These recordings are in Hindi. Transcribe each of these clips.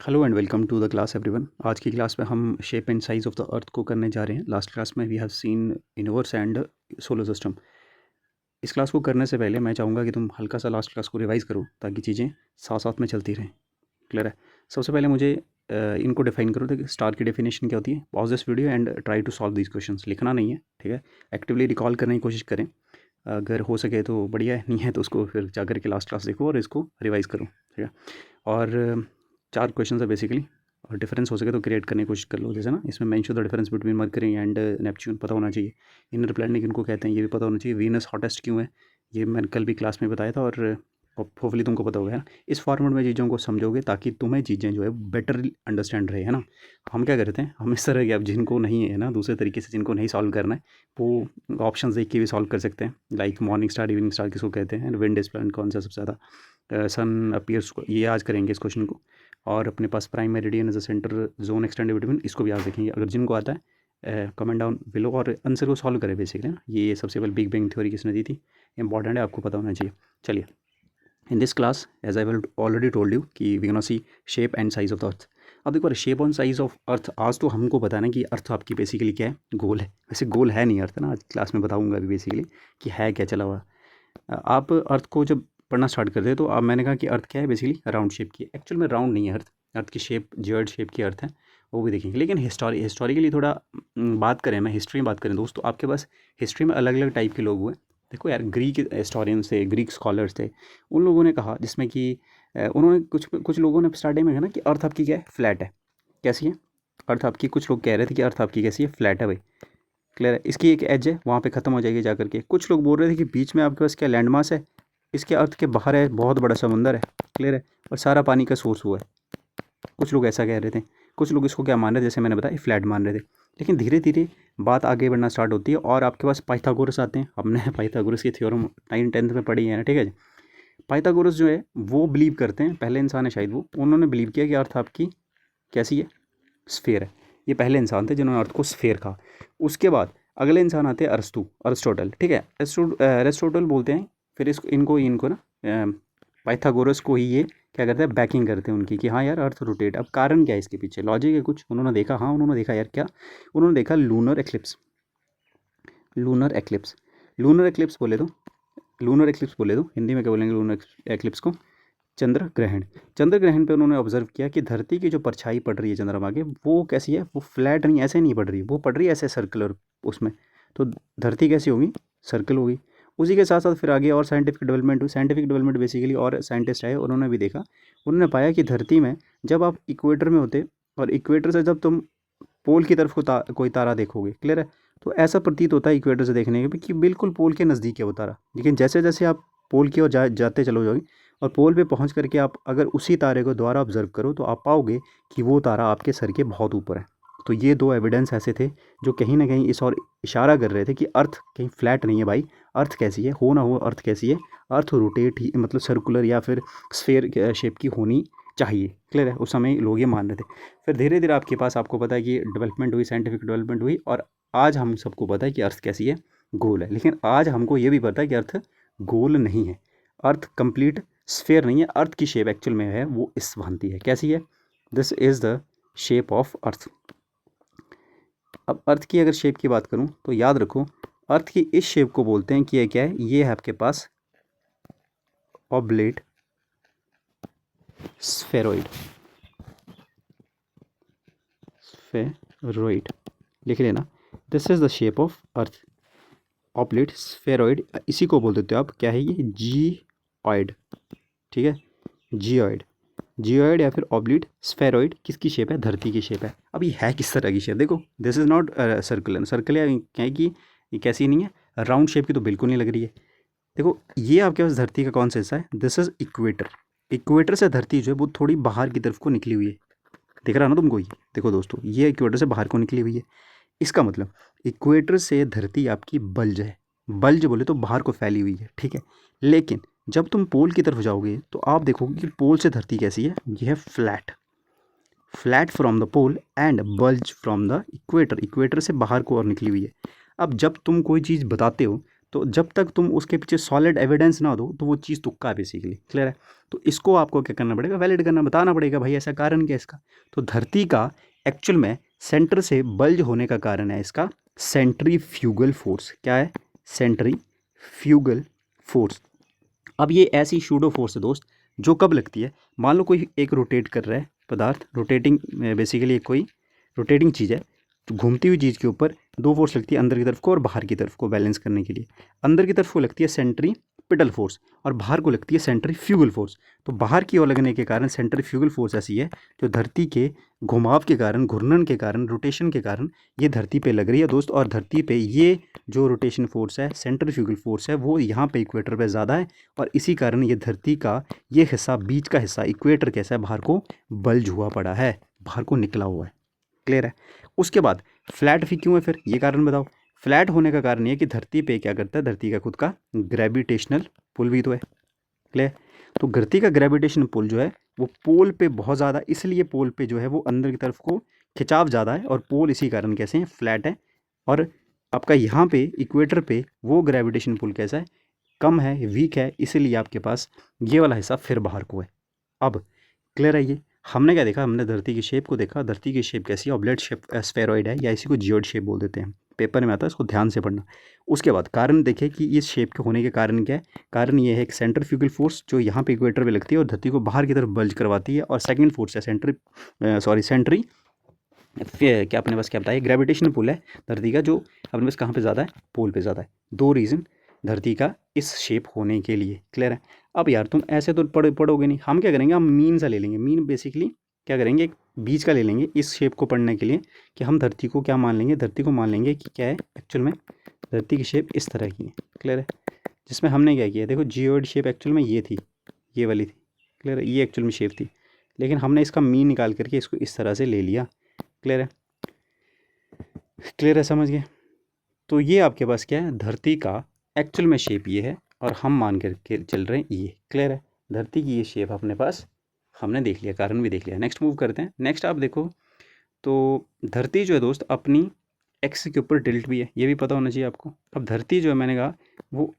Hello and welcome to the class everyone. आज की क्लास में हम shape and size of the earth को करने जा रहे हैं। लास्ट क्लास में we have seen universe and solar system. इस क्लास को करने से पहले मैं चाहूँगा कि तुम हल्का सा लास्ट क्लास को रिवाइज करो ताकि चीज़ें साथ साथ में चलती रहें। क्लियर है? सबसे पहले मुझे इनको डिफाइन करो कि स्टार की डेफिनेशन क्या होती है। Pause this video and try to solve these questions. लिखना नहीं है, ठीक है? एक्टिवली रिकॉल करने की कोशिश करें। अगर हो सके तो बढ़िया है, नहीं है तो उसको फिर जा करके लास्ट क्लास देखो और इसको रिवाइज़ करो, ठीक है? और 4 क्वेश्चन है बेसिकली, और डिफरेंस हो सके तो क्रिएट करने की कोशिश कर लो। जैसे ना इसमें mention the difference between Mercury and Neptune पता होना चाहिए। इनर प्लैनेट किनको कहते हैं ये भी पता होना चाहिए। वीनस हॉटेस्ट क्यों है ये मैंने कल भी क्लास में बताया था, और होपफुली तुमको पता होगा, है ना? इस फॉर्मेट में चीज़ों को समझोगे ताकि तुम्हें चीज़ें जो है बेटर अंडरस्टैंड रहे, है ना? हम क्या करते हैं, हम इस तरह के, अब जिनको नहीं है ना दूसरे तरीके से, जिनको नहीं सॉल्व करना है, वो ऑप्शन देख के भी सॉल्व कर सकते हैं। Like morning star, evening star किसको कहते हैं, विंड इज प्लैनेट कौन सा सबसे ज़्यादा, सन अपीयर्स, ये आज करेंगे इस क्वेश्चन को। और अपने पास prime meridian as a centre zone extended between, इसको भी आज देखेंगे। अगर जिनको आता है कमेंट डाउन बिलो और आंसर को सॉल्व करें बेसिकली ना। ये सबसे पहले बिग बैंग थ्योरी किसने दी थी, इंपॉर्टेंट है, आपको पता होना चाहिए। चलिए, in this class as I will already told you कि we can see shape and size of the earth. अब देखो, shape and size of earth, आज तो हमको बताना कि अर्थ आपकी बेसिकली क्या है, गोल है। वैसे गोल है नहीं अर्थ ना, आज क्लास में बताऊंगा अभी बेसिकली कि है क्या चला हुआ। आप अर्थ को जब पढ़ना स्टार्ट करते हैं तो अब मैंने कहा कि अर्थ क्या है, बेसिकली राउंड शेप की है। एक्चुअल में राउंड नहीं है अर्थ, अर्थ की शेप जियोइड शेप की अर्थ है, वो भी देखेंगे। लेकिन हिस्टोरिकली थोड़ा बात करें, मैं हिस्ट्री में बात करें दोस्तों, आपके पास हिस्ट्री में अलग अलग टाइप के लोग हुए। देखो यार, ग्रीक हिस्टोरियंस थे, ग्रीक स्कॉलर्स थे, उन लोगों ने कहा, जिसमें कि उन्होंने कुछ कुछ लोगों ने स्टार्टिंग में कहा ना कि अर्थ आपकी क्या है, फ्लैट है। कैसी है अर्थ आपकी? कुछ लोग कह रहे थे कि अर्थ आपकी कैसी है, फ्लैट है भाई। क्लियर है? इसकी एक एज है, वहाँ पे ख़त्म हो जाएगी जा करके। कुछ लोग बोल रहे थे कि बीच में आपके पास क्या लैंड मास है, इसके अर्थ के बाहर है बहुत बड़ा समुंदर है। क्लियर है? और सारा पानी का सोर्स हुआ है। कुछ लोग ऐसा कह रहे थे, कुछ लोग इसको क्या मान रहे थे, जैसे मैंने बताया फ्लैट मान रहे थे। लेकिन धीरे धीरे बात आगे बढ़ना स्टार्ट होती है और आपके पास पाइथागोरस आते हैं। हमने पाइथागोरस की थ्योरम 9th-10th में पढ़ी है ना, ठीक है जी। पाइथागोरस जो है वो बिलीव करते हैं, पहले इंसान है शायद वो, उन्होंने बिलीव किया कि अर्थ आपकी कैसी है, स्फेयर है। ये पहले इंसान थे जिन्होंने अर्थ को स्फेयर कहा। उसके बाद अगले इंसान आते हैं अरिस्टोटल, ठीक है? अरिस्टोटल बोलते हैं, फिर इसको इनको ना पाइथागोरस को ही ये क्या करते हैं, बैकिंग करते हैं उनकी कि हाँ यार अर्थ रोटेट। अब कारण क्या है इसके पीछे, लॉजिक है कुछ, उन्होंने देखा, हाँ उन्होंने देखा यार क्या, उन्होंने देखा lunar eclipse. Lunar eclipse, lunar eclipse बोले तो, लूनर एक्लिप्स बोले तो हिंदी में क्या बोलेंगे लूनर एक्लिप्स को, चंद्र ग्रहण। चंद्र ग्रहण पे उन्होंने ऑब्जर्व किया कि धरती की जो परछाई पड़ रही है चंद्रमा के, वो कैसी है, वो फ्लैट नहीं, ऐसे नहीं पड़ रही, वो पड़ रही है ऐसे सर्कुलर उसमें। तो धरती कैसी होगी, सर्कल होगी। उसी के साथ साथ फिर आगे और साइंटिफिक डेवलपमेंट हुई। साइंटिफिक डेवलपमेंट बेसिकली, और साइंटिस्ट आए, उन्होंने भी देखा, उन्होंने पाया कि धरती में जब आप इक्वेटर में होते और इक्वेटर से जब तुम पोल की तरफ को कोई तारा देखोगे, क्लियर है, तो ऐसा प्रतीत होता है इक्वेटर से देखने के कि बिल्कुल पोल के नज़दीक है वो तारा। लेकिन जैसे जैसे आप पोल की ओर जाते चलो जाओगे और पोल पे पहुंच करके आप अगर उसी तारे को दोबारा ऑब्जर्व करो तो आप पाओगे कि वो तारा आपके सर के बहुत ऊपर है। तो ये दो एविडेंस ऐसे थे जो कहीं ना कहीं इस और इशारा कर रहे थे कि अर्थ कहीं फ्लैट नहीं है भाई। अर्थ कैसी है, हो ना हो अर्थ कैसी है, अर्थ रोटेट ही, मतलब सर्कुलर या फिर स्फेयर शेप की होनी चाहिए। क्लियर है? उस समय लोग ये मान रहे थे। फिर धीरे धीरे आपके पास, आपको पता है कि डेवलपमेंट हुई, साइंटिफिक डेवलपमेंट हुई, और आज हम सबको पता है कि अर्थ कैसी है, गोल है। लेकिन आज हमको ये भी पता है कि अर्थ गोल नहीं है, अर्थ कंप्लीट स्फेयर नहीं है। अर्थ की शेप एक्चुअल में है वो इस भांति है। कैसी है? This is the shape of earth. अब अर्थ की अगर शेप की बात करूं तो याद रखो, अर्थ की इस शेप को बोलते हैं कि ये क्या है, ये है आपके पास ऑब्लेट स्फेरॉइड। स्फेरॉइड लिख लेना, this is the shape of earth, oblate spheroid. इसी को बोल देते हो आप, क्या है ये, जियोइड, ठीक है, जियोइड। जियोइड या फिर ऑब्लिट स्फेरॉइड किसकी शेप है, धरती की शेप है। अब ये है किस तरह की शेप, देखो this is not circular, circle या क्या है कि ये कैसी नहीं है, राउंड शेप की तो बिल्कुल नहीं लग रही है। देखो ये आपके पास धरती का कौन सा हिस्सा है, दिस इज इक्वेटर। इक्वेटर से धरती जो है वो थोड़ी बाहर की तरफ को निकली हुई है, दिख रहा ना तुमको ये, देखो दोस्तों ये इक्वेटर से बाहर को निकली हुई है। इसका मतलब इक्वेटर से धरती आपकी बल्ज है, बल्ज बोले तो बाहर को फैली हुई है, ठीक है। लेकिन जब तुम पोल की तरफ जाओगे तो आप देखोगे कि पोल से धरती कैसी है, यह है flat, flat from the pole and bulge from the equator, equator से बाहर को और निकली हुई है। अब जब तुम कोई चीज़ बताते हो तो जब तक तुम उसके पीछे सॉलिड एविडेंस ना दो तो वो चीज़ तुक्का है बेसिकली। क्लियर है? तो इसको आपको क्या करना पड़ेगा, वैलिड करना, बताना पड़ेगा भाई ऐसा कारण क्या है इसका। तो धरती का एक्चुअल में सेंटर से बल्ज होने का कारण है इसका सेंट्रीफ्यूगल फोर्स। क्या है? Centrifugal force. अब ये ऐसी शूडो फोर्स है दोस्त जो कब लगती है, मान लो कोई एक रोटेट कर रहा है पदार्थ, रोटेटिंग बेसिकली कोई रोटेटिंग चीज़ है, तो घूमती हुई चीज़ के ऊपर दो फोर्स लगती है, अंदर की तरफ को और बाहर की तरफ को बैलेंस करने के लिए। अंदर की तरफ को लगती है सेंट्रीपिटल फोर्स और बाहर को लगती है सेंट्रीफ्यूगल फोर्स। तो बाहर की ओर लगने के कारण सेंट्रीफ्यूगल फोर्स ऐसी है जो धरती के घुमाव के कारण, घूर्णन के कारण, रोटेशन के कारण ये धरती पे लग रही है दोस्त। और धरती पे ये जो रोटेशन फोर्स है, सेंट्रीफ्यूगल फोर्स है, वो यहाँ पे इक्वेटर पे ज़्यादा है और इसी कारण ये धरती का ये हिस्सा, बीच का हिस्सा इक्वेटर कैसा है, बाहर को बल्ज हुआ पड़ा है, बाहर को निकला हुआ है। क्लियर है? उसके बाद फ्लैट भी क्यों है फिर, ये कारण बताओ। फ्लैट होने का कारण ये है कि धरती पे क्या करता है, धरती का खुद का ग्रेविटेशनल पुल भी तो है। क्लियर? तो धरती का ग्रेविटेशनल पुल जो है वो पोल पे बहुत ज़्यादा, इसलिए पोल पे जो है वो अंदर की तरफ को खिंचाव ज़्यादा है और पोल इसी कारण कैसे हैं, फ्लैट है। और आपका यहाँ पे इक्वेटर पे वो ग्रेविटेशन पुल कैसा है, कम है, वीक है, इसीलिए आपके पास ये वाला हिस्सा फिर बाहर को है। अब क्लियर है? ये हमने क्या देखा, हमने धरती की शेप को देखा। धरती की शेप कैसी है, ऑब्लेट शेप, स्फेरॉइड है, या इसी को जियोइड शेप बोल देते हैं, पेपर में आता है, इसको ध्यान से पढ़ना। उसके बाद कारण देखें कि इस शेप के होने के कारण क्या है। कारण ये है एक सेंट्रीफ्यूगल फोर्स जो यहाँ पे इक्वेटर पे लगती है और धरती को बाहर की तरफ बल्ज करवाती है, और सेकंड फोर्स है सेंट्री क्या अपने पास क्या बताया, ग्रेविटेशनल पुल है धरती का जो अपने पास कहाँ पे ज़्यादा है, पोल पे ज़्यादा है। दो रीज़न धरती का इस शेप होने के लिए। क्लियर है? अब यार तुम ऐसे तो पढ़ोगे नहीं, हम क्या करेंगे, हम मीन सा ले लेंगे। मीन बेसिकली क्या करेंगे, एक बीच का ले लेंगे इस शेप को पढ़ने के लिए, कि हम धरती को क्या मान लेंगे, धरती को मान लेंगे कि क्या है एक्चुअल में धरती की शेप इस तरह की है। क्लियर है? जिसमें हमने क्या किया, देखो जियोइड शेप एक्चुअल में ये थी, ये वाली थी। क्लियर है? ये एक्चुअल में शेप थी, लेकिन हमने इसका मीन निकाल करके इसको इस तरह से ले लिया। क्लियर है? क्लियर है? समझ गए? तो ये आपके पास क्या है, धरती का एक्चुअल में शेप ये है और हम मान करके चल रहे हैं ये। क्लियर है? धरती की ये शेप अपने पास हमने देख लिया, कारण भी देख लिया। नेक्स्ट मूव करते हैं। नेक्स्ट आप देखो तो धरती जो है दोस्त अपनी एक्स के ऊपर टिल्ट भी है, ये भी पता होना चाहिए आपको। अब धरती जो है, मैंने कहा वो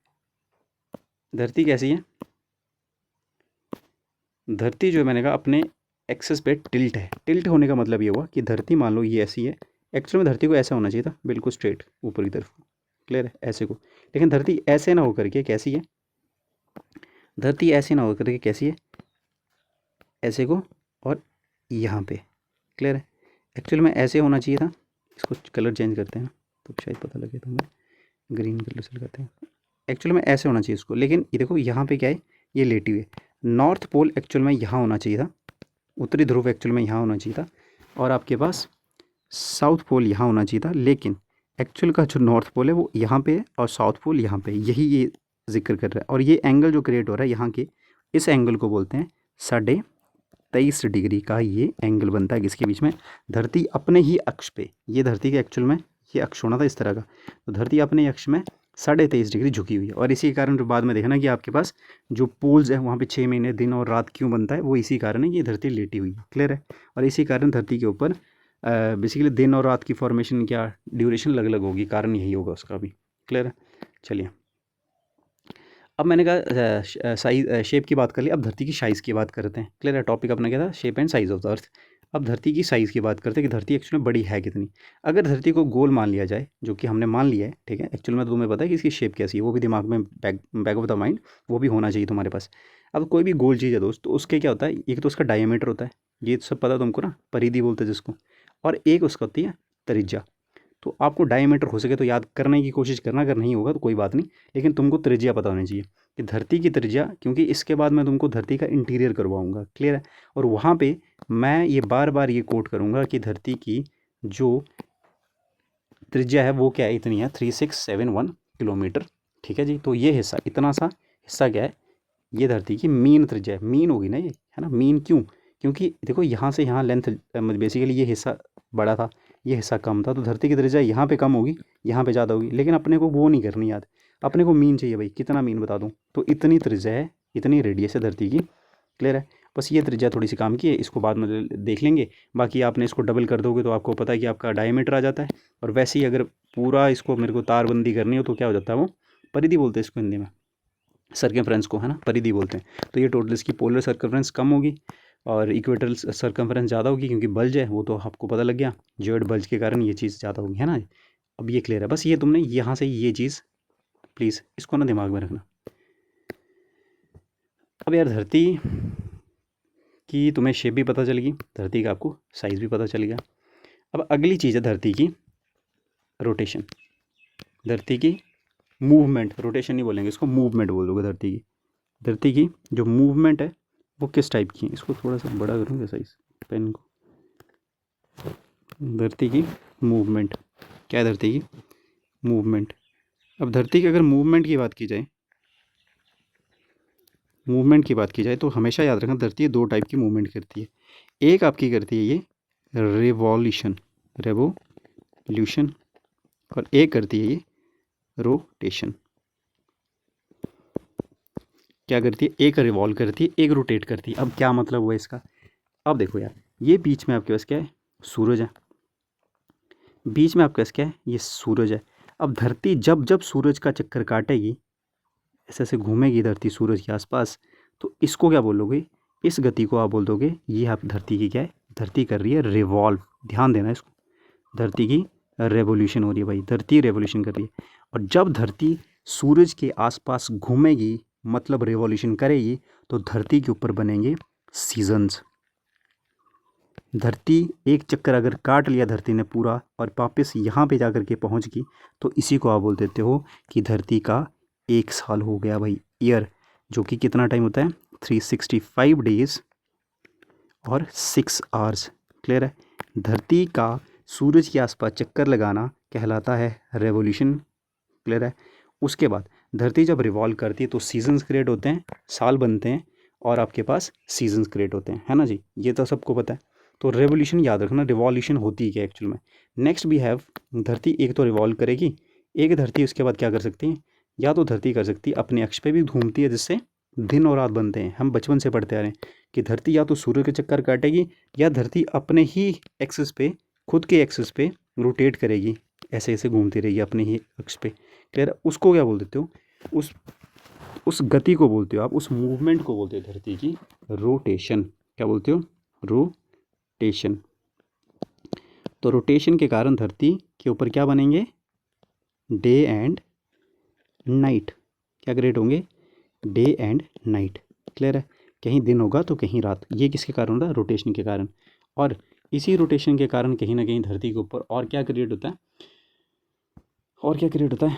धरती कैसी है, धरती जो है मैंने कहा अपने एक्सेस पे टिल्ट है। टिल्ट होने का मतलब ये हुआ कि धरती मान लो ये ऐसी है, एक्चुअल में धरती को ऐसा होना चाहिए था, बिल्कुल स्ट्रेट ऊपर की तरफ। क्लियर है? ऐसे को, लेकिन धरती ऐसे ना होकर के कैसी है, धरती ऐसे ना होकर के कैसी है, ऐसे को और यहाँ पे। क्लियर है? एक्चुअल में ऐसे होना चाहिए था। इसको कलर चेंज करते हैं तो शायद पता लगे, तो हमें ग्रीन कलर से लगाते हैं। एक्चुअल में ऐसे होना चाहिए इसको, लेकिन ये देखो यहाँ पे क्या है, ये लेटी हुई है। नॉर्थ पोल एक्चुअल में यहाँ होना चाहिए था, उत्तरी ध्रुव एक्चुअल में यहाँ होना चाहिए था, और आपके पास साउथ पोल यहाँ होना चाहिए था। लेकिन एक्चुअल का जो नॉर्थ पोल है वो यहाँ पे है और साउथ पोल यहाँ पे, यही ये जिक्र कर रहा है। और ये एंगल जो क्रिएट हो रहा है यहाँ के, इस एंगल को बोलते हैं 23.5 डिग्री का ये एंगल बनता है किसके बीच में, धरती अपने ही अक्ष पे। ये धरती के एक्चुअल में ये अक्ष होना था इस तरह का, तो धरती अपने अक्ष में 23.5 डिग्री झुकी हुई है। और इसी कारण जो बाद में देखना कि आपके पास जो पोल्स है वहाँ पे 6 महीने दिन और रात क्यों बनता है, वो इसी कारण है कि ये धरती लेटी हुई है। क्लियर है? और इसी कारण धरती के ऊपर बेसिकली दिन और रात की फॉर्मेशन क्या ड्यूरेशन अलग अलग होगी, कारण यही होगा उसका भी। क्लियर है? चलिए, अब मैंने कहा साइज शेप की बात कर ली, अब धरती की साइज़ की बात करते हैं। क्लियर है? टॉपिक अपना क्या था, shape and size of the earth. अब धरती की साइज़ की बात करते हैं कि धरती एक्चुअली में बड़ी है कितनी। अगर धरती को गोल मान लिया जाए, जो कि हमने मान लिया है, ठीक है, एक्चुअल में तो तुम्हें पता है कि इसकी शेप कैसी है, वो भी दिमाग में बैक ऑफ द माइंड वो भी होना चाहिए तुम्हारे पास। अब कोई भी गोल चीज़ है दोस्त, तो उसके क्या होता है, एक तो उसका डायमीटर होता है, ये तो सब पता तुमको ना, परिधि बोलते हैं जिसको, और एक उसका होती है त्रिज्या। तो आपको डायमीटर हो सके तो याद करने की कोशिश करना, अगर नहीं होगा तो कोई बात नहीं, लेकिन तुमको त्रिज्या पता होनी चाहिए कि धरती की त्रिज्या, क्योंकि इसके बाद मैं तुमको धरती का इंटीरियर करवाऊंगा। क्लियर है? और वहाँ पे मैं ये बार बार ये कोट करूँगा कि धरती की जो त्रिज्या है वो क्या है, इतनी है 3671 किलोमीटर। ठीक है जी? तो ये हिस्सा, इतना सा हिस्सा क्या है, ये धरती की मीन त्रिज्या है। मीन होगी ना ये, है ना? मीन क्यों? क्योंकि देखो यहाँ से यहाँ लेंथ, बेसिकली ये हिस्सा बड़ा था, ये हिस्सा कम था, तो धरती की त्रिज्या यहाँ पे कम होगी, यहाँ पे ज़्यादा होगी। लेकिन अपने को वो नहीं करनी याद, अपने को मीन चाहिए भाई। कितना मीन बता दूँ? तो इतनी त्रिज्या है, इतनी रेडियस है धरती की। क्लियर है? बस ये त्रिज्या थोड़ी सी काम की है, इसको बाद में देख लेंगे। बाकी आपने इसको डबल कर दोगे तो आपको पता है कि आपका डायमीटर आ जाता है। और वैसे ही अगर पूरा इसको मेरे को तारबंदी करनी हो तो क्या हो जाता है, वो परिधि बोलते हैं इसको हिंदी में, सर्कमफ्रेंस को, है ना, परिधि बोलते हैं। तो ये टोटल इसकी पोलर सर्कमफ्रेंस कम होगी और इक्वेटरल सर्कमफ्रेंस ज़्यादा होगी, क्योंकि बल्ज है वो तो आपको पता लग गया, जियोइड बल्ज के कारण ये चीज़ ज़्यादा होगी, है ना। अब ये क्लियर है, बस ये तुमने यहाँ से ये चीज़ प्लीज़ इसको ना दिमाग में रखना। अब यार धरती की तुम्हें शेप भी पता चल गई, धरती का आपको साइज़ भी पता चल गया। अब अगली चीज़ है धरती की रोटेशन, धरती की मूवमेंट, रोटेशन नहीं बोलेंगे इसको, मूवमेंट बोल दोगे। धरती की जो मूवमेंट है वो किस टाइप की है, इसको थोड़ा सा बड़ा करूँगा साइज पेन को। धरती की मूवमेंट क्या है, धरती की मूवमेंट। अब धरती की अगर मूवमेंट की बात की जाए, तो हमेशा याद रखना धरती दो टाइप की मूवमेंट करती है। एक आपकी करती है ये रेवोल्यूशन, और एक करती है ये रोटेशन। क्या करती है, एक रिवॉल्व करती है, एक रोटेट करती है। अब क्या मतलब हुआ इसका, अब देखो यार, ये बीच में आपके पास क्या है, सूरज है, बीच में आपके पास क्या है, ये सूरज है। अब धरती जब जब सूरज का चक्कर काटेगी, ऐसे ऐसे घूमेगी धरती सूरज के आसपास, तो इसको क्या बोलोगे, इस गति को आप बोल दोगे ये आप धरती की क्या है, धरती कर रही है रिवॉल्व। ध्यान देना इसको, धरती की रेवोल्यूशन हो रही है भाई, धरती रेवोल्यूशन कर रही है। और जब धरती सूरज के आसपास घूमेगी मतलब रेवोल्यूशन करेगी, तो धरती के ऊपर बनेंगे सीजन्स। धरती एक चक्कर अगर काट लिया धरती ने पूरा और वापस यहाँ पे जाकर के पहुँच गई, तो इसी को आप बोल देते हो कि धरती का 1 साल हो गया भाई, ईयर, जो कि कितना टाइम होता है, 365 डेज और 6 आवर्स। क्लियर है, धरती का सूरज के आसपास चक्कर लगाना कहलाता है रेवोल्यूशन। क्लियर है, उसके बाद धरती जब रिवॉल्व करती है तो सीजन्स क्रिएट होते हैं, साल बनते हैं, और आपके पास सीजन्स क्रिएट होते हैं, है ना जी, ये तो सबको पता है। तो रेवोल्यूशन याद रखना, रिवॉल्यूशन होती है एक्चुअल में। नेक्स्ट वी हैव, धरती एक तो रिवॉल्व करेगी, एक धरती उसके बाद क्या कर सकती है, या तो धरती कर सकती है अपने अक्ष पे भी घूमती है, जिससे दिन और रात बनते हैं। हम बचपन से पढ़ते आ रहे हैं कि धरती या तो सूर्य के चक्कर काटेगी, या धरती अपने ही एक्सिस पे, खुद के एक्सिस पे रोटेट करेगी, ऐसे ऐसे घूमती रहेगी अपने ही अक्ष पे। क्लियर, उसको क्या बोल देते हो, उस गति को बोलते हो आप, उस मूवमेंट को बोलते हो धरती की रोटेशन। क्या बोलते हो, रोटेशन। तो रोटेशन के कारण धरती के ऊपर क्या बनेंगे, डे एंड नाइट। क्या क्रिएट होंगे, डे एंड नाइट। क्लियर है, कहीं दिन होगा तो कहीं रात, ये किसके कारण होता है, रोटेशन के कारण। और इसी रोटेशन के कारण कहीं ना कहीं धरती के ऊपर और क्या क्रिएट होता है,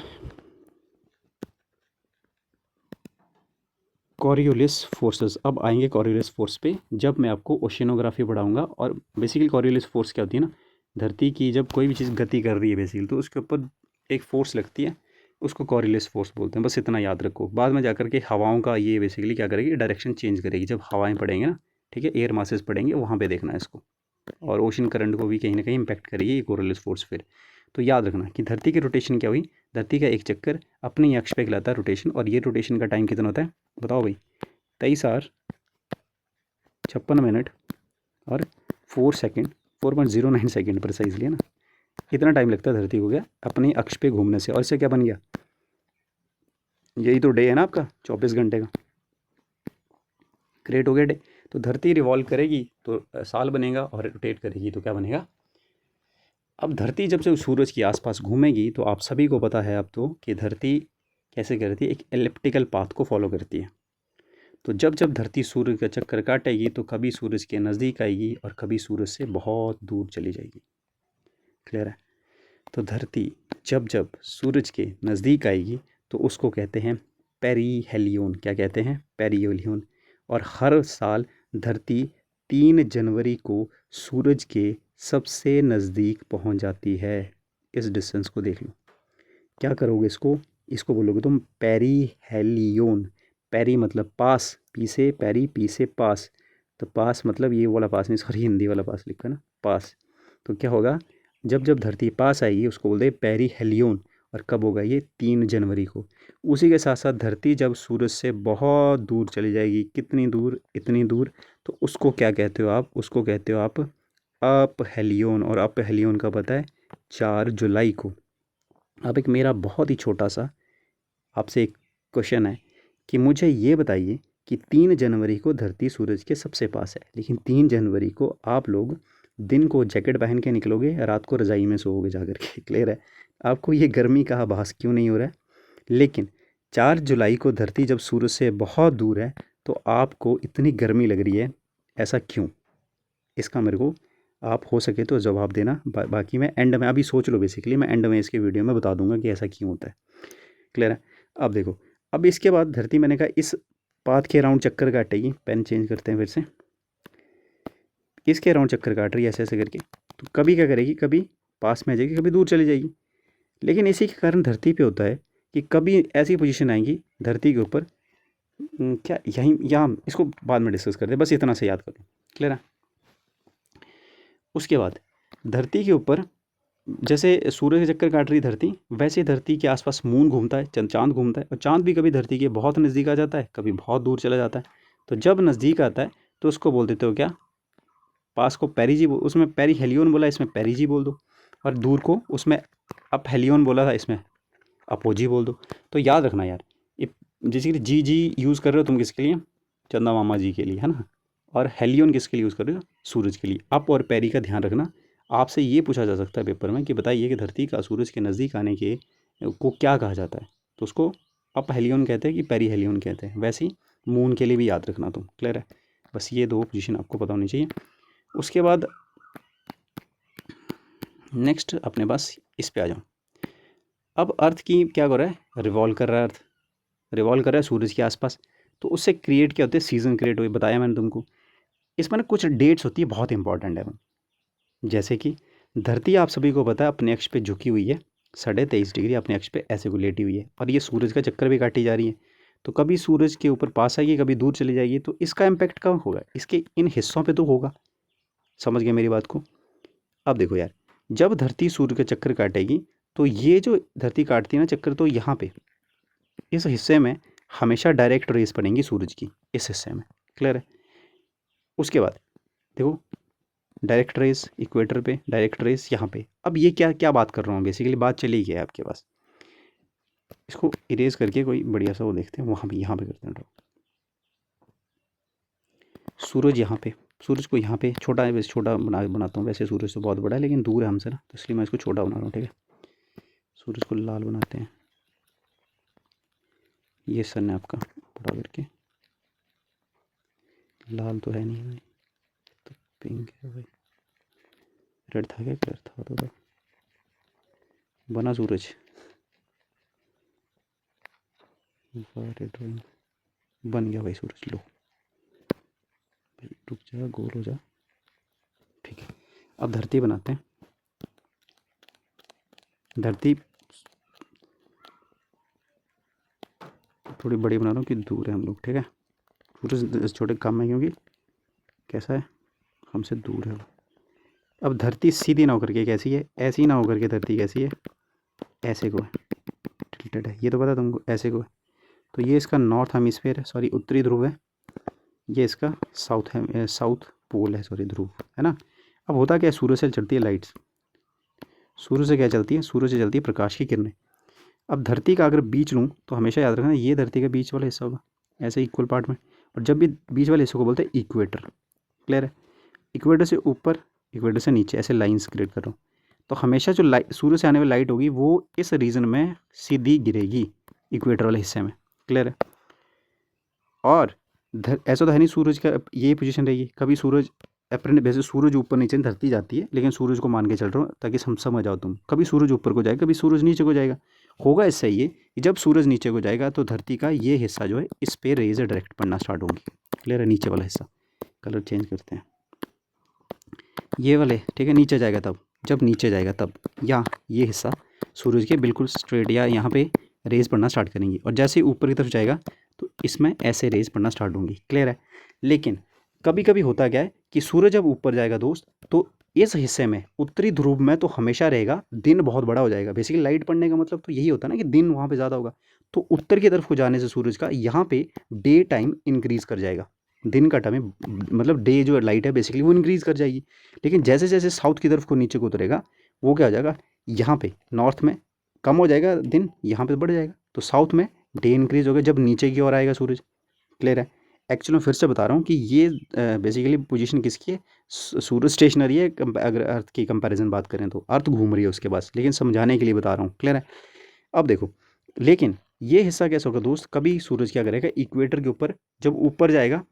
कॉरियोलिस फोर्सेस। अब आएंगे कॉरियोलिस फोर्स पे जब मैं आपको ओशिनोग्राफी पढ़ाऊंगा। और बेसिकली कॉरियोलिस फोर्स क्या होती है ना, धरती की जब कोई भी चीज़ गति कर रही है बेसिकली, तो उसके ऊपर एक फोर्स लगती है, उसको कॉरियोलिस फोर्स बोलते हैं। बस इतना याद रखो, बाद में जाकर के हवाओं का ये बेसिकली क्या करेगी, डायरेक्शन चेंज करेगी जब हवाएं पड़ेंगे ना, ठीक है, एयर मासेस पड़ेंगे, वहाँ पे देखना है इसको। और ओशन करंट को भी कहीं ना कहीं इम्पैक्ट करेगी ये कॉरियोलिस फोर्स फिर। तो याद रखना कि धरती की रोटेशन क्या हुई, धरती का एक चक्कर अपने ही अक्ष पे कहलाता है रोटेशन। और ये रोटेशन का टाइम कितना होता है, बताओ भाई, 23 आवर 56 मिनट और 4 सेकेंड, 4.09 सेकेंड प्रिसाइजली, है ना। इतना टाइम लगता है धरती को क्या अपने अक्ष पे घूमने से। और इससे क्या बन गया, यही तो डे है ना आपका 24 घंटे का, क्रिएट हो गया डे। तो धरती रिवॉल्व करेगी तो साल बनेगा, और रोटेट करेगी तो क्या बनेगा। अब धरती जब से सूरज के आसपास घूमेगी, तो आप सभी को पता है अब तो कि धरती कैसे करती है, एक एलिप्टिकल पाथ को फॉलो करती है। तो जब जब धरती सूर्य का चक्कर काटेगी, तो कभी सूरज के नज़दीक आएगी और कभी सूरज से बहुत दूर चली जाएगी। क्लियर है, तो धरती जब जब सूरज के नज़दीक आएगी तो उसको कहते हैं पेरीहेलियन। क्या कहते हैं, पेरीहेलियन। और हर साल धरती 3 जनवरी को सूरज के सबसे नज़दीक पहुंच जाती है। इस डिस्टेंस को देख लो, क्या करोगे इसको बोलोगे तुम पेरीहेलियन। पेरी मतलब पास, पी से पेरी, पी से पास। तो पास मतलब ये वाला पास नहीं, सॉरी हिंदी वाला पास लिखा है ना, पास। तो क्या होगा, जब जब धरती पास आएगी उसको बोलते हैं पेरीहेलियन। और कब होगा ये, 3 जनवरी को। उसी के साथ साथ धरती जब सूरज से बहुत दूर चली जाएगी, कितनी दूर, इतनी दूर, तो उसको क्या कहते हो आप, उसको कहते हो आप अपहेलियन। और अपहेलियन का पता है, 4 जुलाई को। अब एक मेरा बहुत ही छोटा सा आपसे एक क्वेश्चन है कि मुझे ये बताइए कि 3 जनवरी को धरती सूरज के सबसे पास है, लेकिन 3 जनवरी को आप लोग दिन को जैकेट पहन के निकलोगे, रात को रज़ाई में सोओगे जा कर के। क्लियर है? आपको ये गर्मी का आभास क्यों नहीं हो रहा है? लेकिन 4 जुलाई को धरती जब सूरज से बहुत दूर है तो आपको इतनी गर्मी लग रही है, ऐसा क्यों? इसका मेरे को आप हो सके तो जवाब देना। बाकी मैं एंड में, अभी सोच लो, बेसिकली मैं एंड में इसके वीडियो में बता दूंगा कि ऐसा क्यों होता है। क्लियर है? अब देखो, अब इसके बाद धरती, मैंने कहा इस पाथ के अराउंड चक्कर काटेगी। पेन चेंज करते हैं फिर से। इसके अराउंड चक्कर काट रही है ऐसे ऐसे करके, तो कभी क्या करेगी, कभी पास में आ जाएगी, कभी दूर चली जाएगी। लेकिन इसी के कारण धरती पे होता है कि कभी ऐसी पोजीशन आएंगी धरती के ऊपर, क्या यहीं यहाँ, इसको बाद में डिस्कस करते हैं, बस इतना से याद कर लो। क्लियर है? उसके बाद धरती के ऊपर जैसे सूर्य के चक्कर काट रही धरती, वैसे धरती के आसपास मून घूमता है, चांद घूमता है, और चांद भी कभी धरती के बहुत नज़दीक आ जाता है, कभी बहुत दूर चला जाता है। तो जब नज़दीक आता है तो उसको बोल देते हो क्या, पास को पेरिजी, उसमें पेरीहेलियोन बोला, इसमें पेरिजी बोल दो। और दूर को उसमें अपहेलियोन बोला था, इसमें अपोजी बोल दो। तो याद रखना यार, जैसे कि जी जी यूज़ कर रहे हो तुम किसके लिए, चंदा मामा जी के लिए, है ना। और हेलियोन किसके लिए यूज़ कर रहे हो, सूरज के लिए। अप और पेरी का ध्यान रखना। आपसे ये पूछा जा सकता है पेपर में कि बताइए कि धरती का सूरज के नज़दीक आने के को क्या कहा जाता है, तो उसको अप हेलियोन कहते हैं कि पेरी हेलियोन कहते हैं। वैसे ही मून के लिए भी याद रखना तुम। क्लियर है? बस ये 2 पोजीशन आपको पता होनी चाहिए। उसके बाद नेक्स्ट अपने पास इस पे आ जाओ। अब अर्थ की क्या कर रहा है, रिवॉल्व कर रहा है, अर्थ रिवॉल्व कर रहा है सूरज के आसपास। तो उससे क्रिएट क्या होते हैं, सीज़न क्रिएट हुए, बताया मैंने तुमको। इसमें ना कुछ डेट्स होती है, बहुत इंपॉर्टेंट है वो। जैसे कि धरती आप सभी को पता है अपने अक्ष पे झुकी हुई है 23.5 डिग्री, अपने अक्ष पे ऐसे को लेटी हुई है, और ये सूरज का चक्कर भी काटी जा रही है। तो कभी सूरज के ऊपर पास आएगी, कभी दूर चली जाएगी। तो इसका इम्पैक्ट कब होगा, इसके इन हिस्सों पे तो होगा। समझ गए मेरी बात को? अब देखो यार, जब धरती सूर्य का चक्कर काटेगी तो ये जो धरती काटती है ना चक्कर, तो यहाँ पे इस हिस्से में हमेशा डायरेक्ट रेस पड़ेंगी सूरज की, इस हिस्से में। क्लियर है? उसके बाद देखो, डायरेक्ट रेस इक्वेटर पे, डायरेक्ट रेस यहाँ पे। अब ये क्या क्या बात कर रहा हूँ, बेसिकली बात चली गई है आपके पास। इसको इरेज करके कोई बढ़िया सा वो देखते हैं, वहाँ भी यहाँ पे करते हैं ड्रॉ। सूरज यहाँ पे, सूरज को यहाँ पे छोटा है, वैसे छोटा बनाता हूँ। वैसे सूरज तो बहुत बड़ा है लेकिन दूर है हमसे ना, तो इसलिए मैं इसको छोटा बना रहा हूँ। ठीक है? सूरज को लाल बनाते हैं, ये सन है आपका, बड़ा करके। लाल तो है नहीं भाई, तो पिंक है भाई। रेड था क्या, कलर था तो बना सूरज। ड्राइंग बन गया भाई सूरज। लो भाई, रुक जा, गोल हो जा। ठीक है, अब धरती बनाते हैं। धरती थोड़ी बड़ी बना रहा हूँ कि दूर है हम लोग। ठीक है? सूरज छोटे काम है क्योंकि कैसा है, हमसे दूर है। अब धरती सीधी ना होकर के कैसी है, ऐसी ना होकर के धरती कैसी है, ऐसे को है, टिल्टेड है। ये तो पता तुमको, ऐसे को है। तो ये इसका नॉर्थ हेमिस्फीयर है, सॉरी उत्तरी ध्रुव है। ये इसका साउथ पोल है, सॉरी ध्रुव है ना। अब होता क्या है, सूरज से चलती है लाइट्स। सूरज से क्या चलती है, सूरज से चलती है प्रकाश की किरणें। अब धरती का अगर बीच लूँ तो हमेशा याद रखना, ये धरती का बीच वाला हिस्सा होगा, ऐसे इक्वल पार्ट में। और जब भी बीच वाले हिस्से को बोलते हैं इक्वेटर। क्लियर है? इक्वेटर से ऊपर, इक्वेटर से नीचे, ऐसे लाइंस क्रिएट कर रहा हूँ। तो हमेशा जो लाइट, सूरज से आने वाली लाइट होगी, वो इस रीजन में सीधी गिरेगी, इक्वेटर वाले हिस्से में। क्लियर है? और ऐसा तो है नहीं सूरज का ये पोजीशन रहेगी। कभी सूरज अपने, वैसे सूरज ऊपर नीचे धरती जाती है, लेकिन सूरज को मान के चल रहा हूँ ताकि समझ आओ तुम। कभी सूरज ऊपर को जाएगा, कभी सूरज नीचे को जाएगा। होगा इससे ये कि जब सूरज नीचे को जाएगा तो धरती का ये हिस्सा जो है, इस पे रेज डायरेक्ट पड़ना स्टार्ट होगी। क्लियर है? नीचे वाला हिस्सा, कलर चेंज करते हैं, ये वाले। ठीक है? नीचे जाएगा तब, जब नीचे जाएगा तब, या ये हिस्सा सूरज के बिल्कुल स्ट्रेट या यहाँ पे रेज पड़ना स्टार्ट करेंगी। और जैसे ही ऊपर की तरफ जाएगा तो इसमें ऐसे रेज पड़ना स्टार्ट होंगी। क्लियर है? लेकिन कभी कभी होता क्या है कि सूरज जब ऊपर जाएगा दोस्त, तो इस हिस्से में, उत्तरी ध्रुव में, तो हमेशा रहेगा, दिन बहुत बड़ा हो जाएगा। बेसिकली लाइट पड़ने का मतलब तो यही होता है ना कि दिन वहाँ पे ज़्यादा होगा। तो उत्तर की तरफ को जाने से सूरज का यहाँ पे डे टाइम इंक्रीज़ कर जाएगा। दिन का टाइम मतलब डे जो लाइट है बेसिकली वो इंक्रीज़ कर जाएगी। लेकिन जैसे जैसे साउथ की तरफ को नीचे को उतरेगा, वो क्या हो जाएगा, यहाँ पे नॉर्थ में कम हो जाएगा दिन, यहाँ पे बढ़ जाएगा। तो साउथ में डे इंक्रीज होगा जब नीचे की ओर आएगा सूरज। क्लियर है। एक्चुअली मैं फिर से बता रहा हूँ कि ये बेसिकली पोजीशन किसकी है, सूरज स्टेशनरी है, अगर अर्थ की कंपैरिजन बात करें तो अर्थ घूम रही है उसके पास, लेकिन समझाने के लिए बता रहा हूँ। क्लियर है। अब देखो, लेकिन ये हिस्सा कैसे होगा दोस्त, कभी सूरज क्या करेगा इक्वेटर के ऊपर, जब ऊपर जाएगा,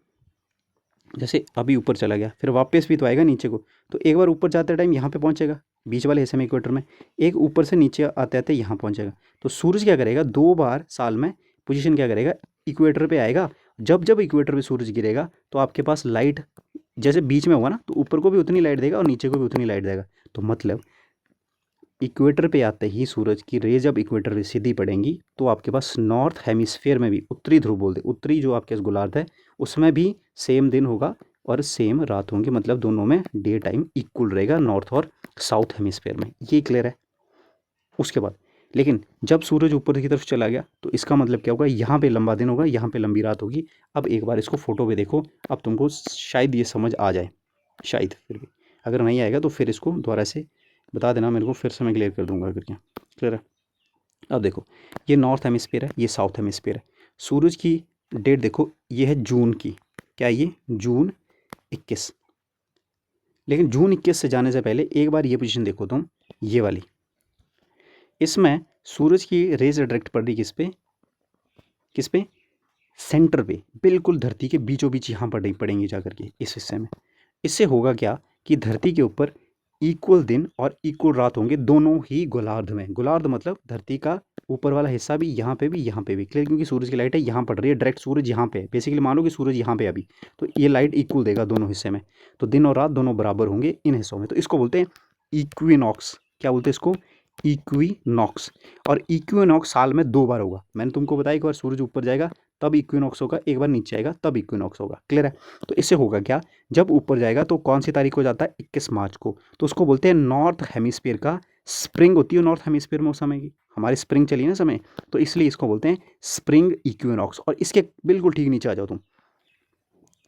जैसे अभी ऊपर चला गया फिर वापस भी तो आएगा नीचे को, तो एक बार ऊपर जाते टाइम यहाँ पे पहुँचेगा बीच वाले हिस्से में इक्वेटर में, एक ऊपर से नीचे आते आते यहाँ पहुँचेगा। तो सूरज क्या करेगा, 2 बार साल में पोजीशन क्या करेगा, इक्वेटर पे आएगा। जब जब इक्वेटर पे सूरज गिरेगा तो आपके पास लाइट जैसे बीच में होगा ना, तो ऊपर को भी उतनी लाइट देगा और नीचे को भी उतनी लाइट देगा। तो मतलब इक्वेटर पे आते ही सूरज की रे जब इक्वेटर पे सीधी पड़ेंगी तो आपके पास नॉर्थ हेमिस्फेयर में भी, उत्तरी ध्रुव बोलते, उत्तरी जो आपके पास गोलार्ध है उसमें भी सेम दिन होगा और सेम रात होंगी, मतलब दोनों में डे टाइम इक्वल रहेगा नॉर्थ और साउथ हेमिस्फेयर में। ये क्लियर है। उसके बाद लेकिन जब सूरज ऊपर की तरफ चला गया तो इसका मतलब क्या होगा, यहाँ पे लंबा दिन होगा, यहाँ पे लंबी रात होगी। अब एक बार इसको फोटो पे देखो, अब तुमको शायद ये समझ आ जाए, शायद, फिर भी अगर नहीं आएगा तो फिर इसको दोबारा से बता देना मेरे को, फिर से मैं क्लियर कर दूंगा करके। क्लियर है। अब देखो, ये नॉर्थ हेमिस्फीयर है, ये साउथ हेमिस्फीयर है। सूरज की डेट देखो, ये है जून की, क्या ये जून 21। लेकिन जून 21 से जाने से पहले एक बार ये पोजीशन देखो तुम, ये वाली, इसमें सूरज की रेज डायरेक्ट पड़ रही किस पे, किस पे, सेंटर पे, बिल्कुल धरती के बीचों बीच यहाँ पड़ेंगी जाकर के इस हिस्से में। इससे होगा क्या कि धरती के ऊपर इक्वल दिन और इक्वल रात होंगे दोनों ही गोलार्ध में। गोलार्ध मतलब धरती का ऊपर वाला हिस्सा भी, यहाँ पे भी, यहाँ पे भी। क्लियर, क्योंकि सूरज की लाइट है यहाँ पड़ रही है, डायरेक्ट सूरज यहाँ पे है। बेसिकली मानो कि सूरज यहाँ पे अभी, तो ये लाइट इक्वल देगा दोनों हिस्से में, तो दिन और रात दोनों बराबर होंगे इन हिस्सों में। तो इसको बोलते हैं इक्विनॉक्स। क्या बोलते हैं इसको, इक्विनॉक्स। और इक्विनॉक्स साल में 2 बार होगा। मैंने तुमको बताया, एक बार सूरज ऊपर जाएगा तब इक्विनॉक्स होगा, एक बार नीचे आएगा तब इक्विनॉक्स होगा। क्लियर है। तो इससे होगा क्या, जब ऊपर जाएगा तो कौन सी तारीख को जाता है, 21 मार्च को, तो उसको बोलते हैं नॉर्थ हेमिस्फीयर का स्प्रिंग होती है नॉर्थ हेमिस्फीयर में उस समय की, हमारी स्प्रिंग चली ना समय, तो इसलिए इसको बोलते हैं स्प्रिंग इक्विनॉक्स। और इसके बिल्कुल ठीक नीचे आ जाओ तुम।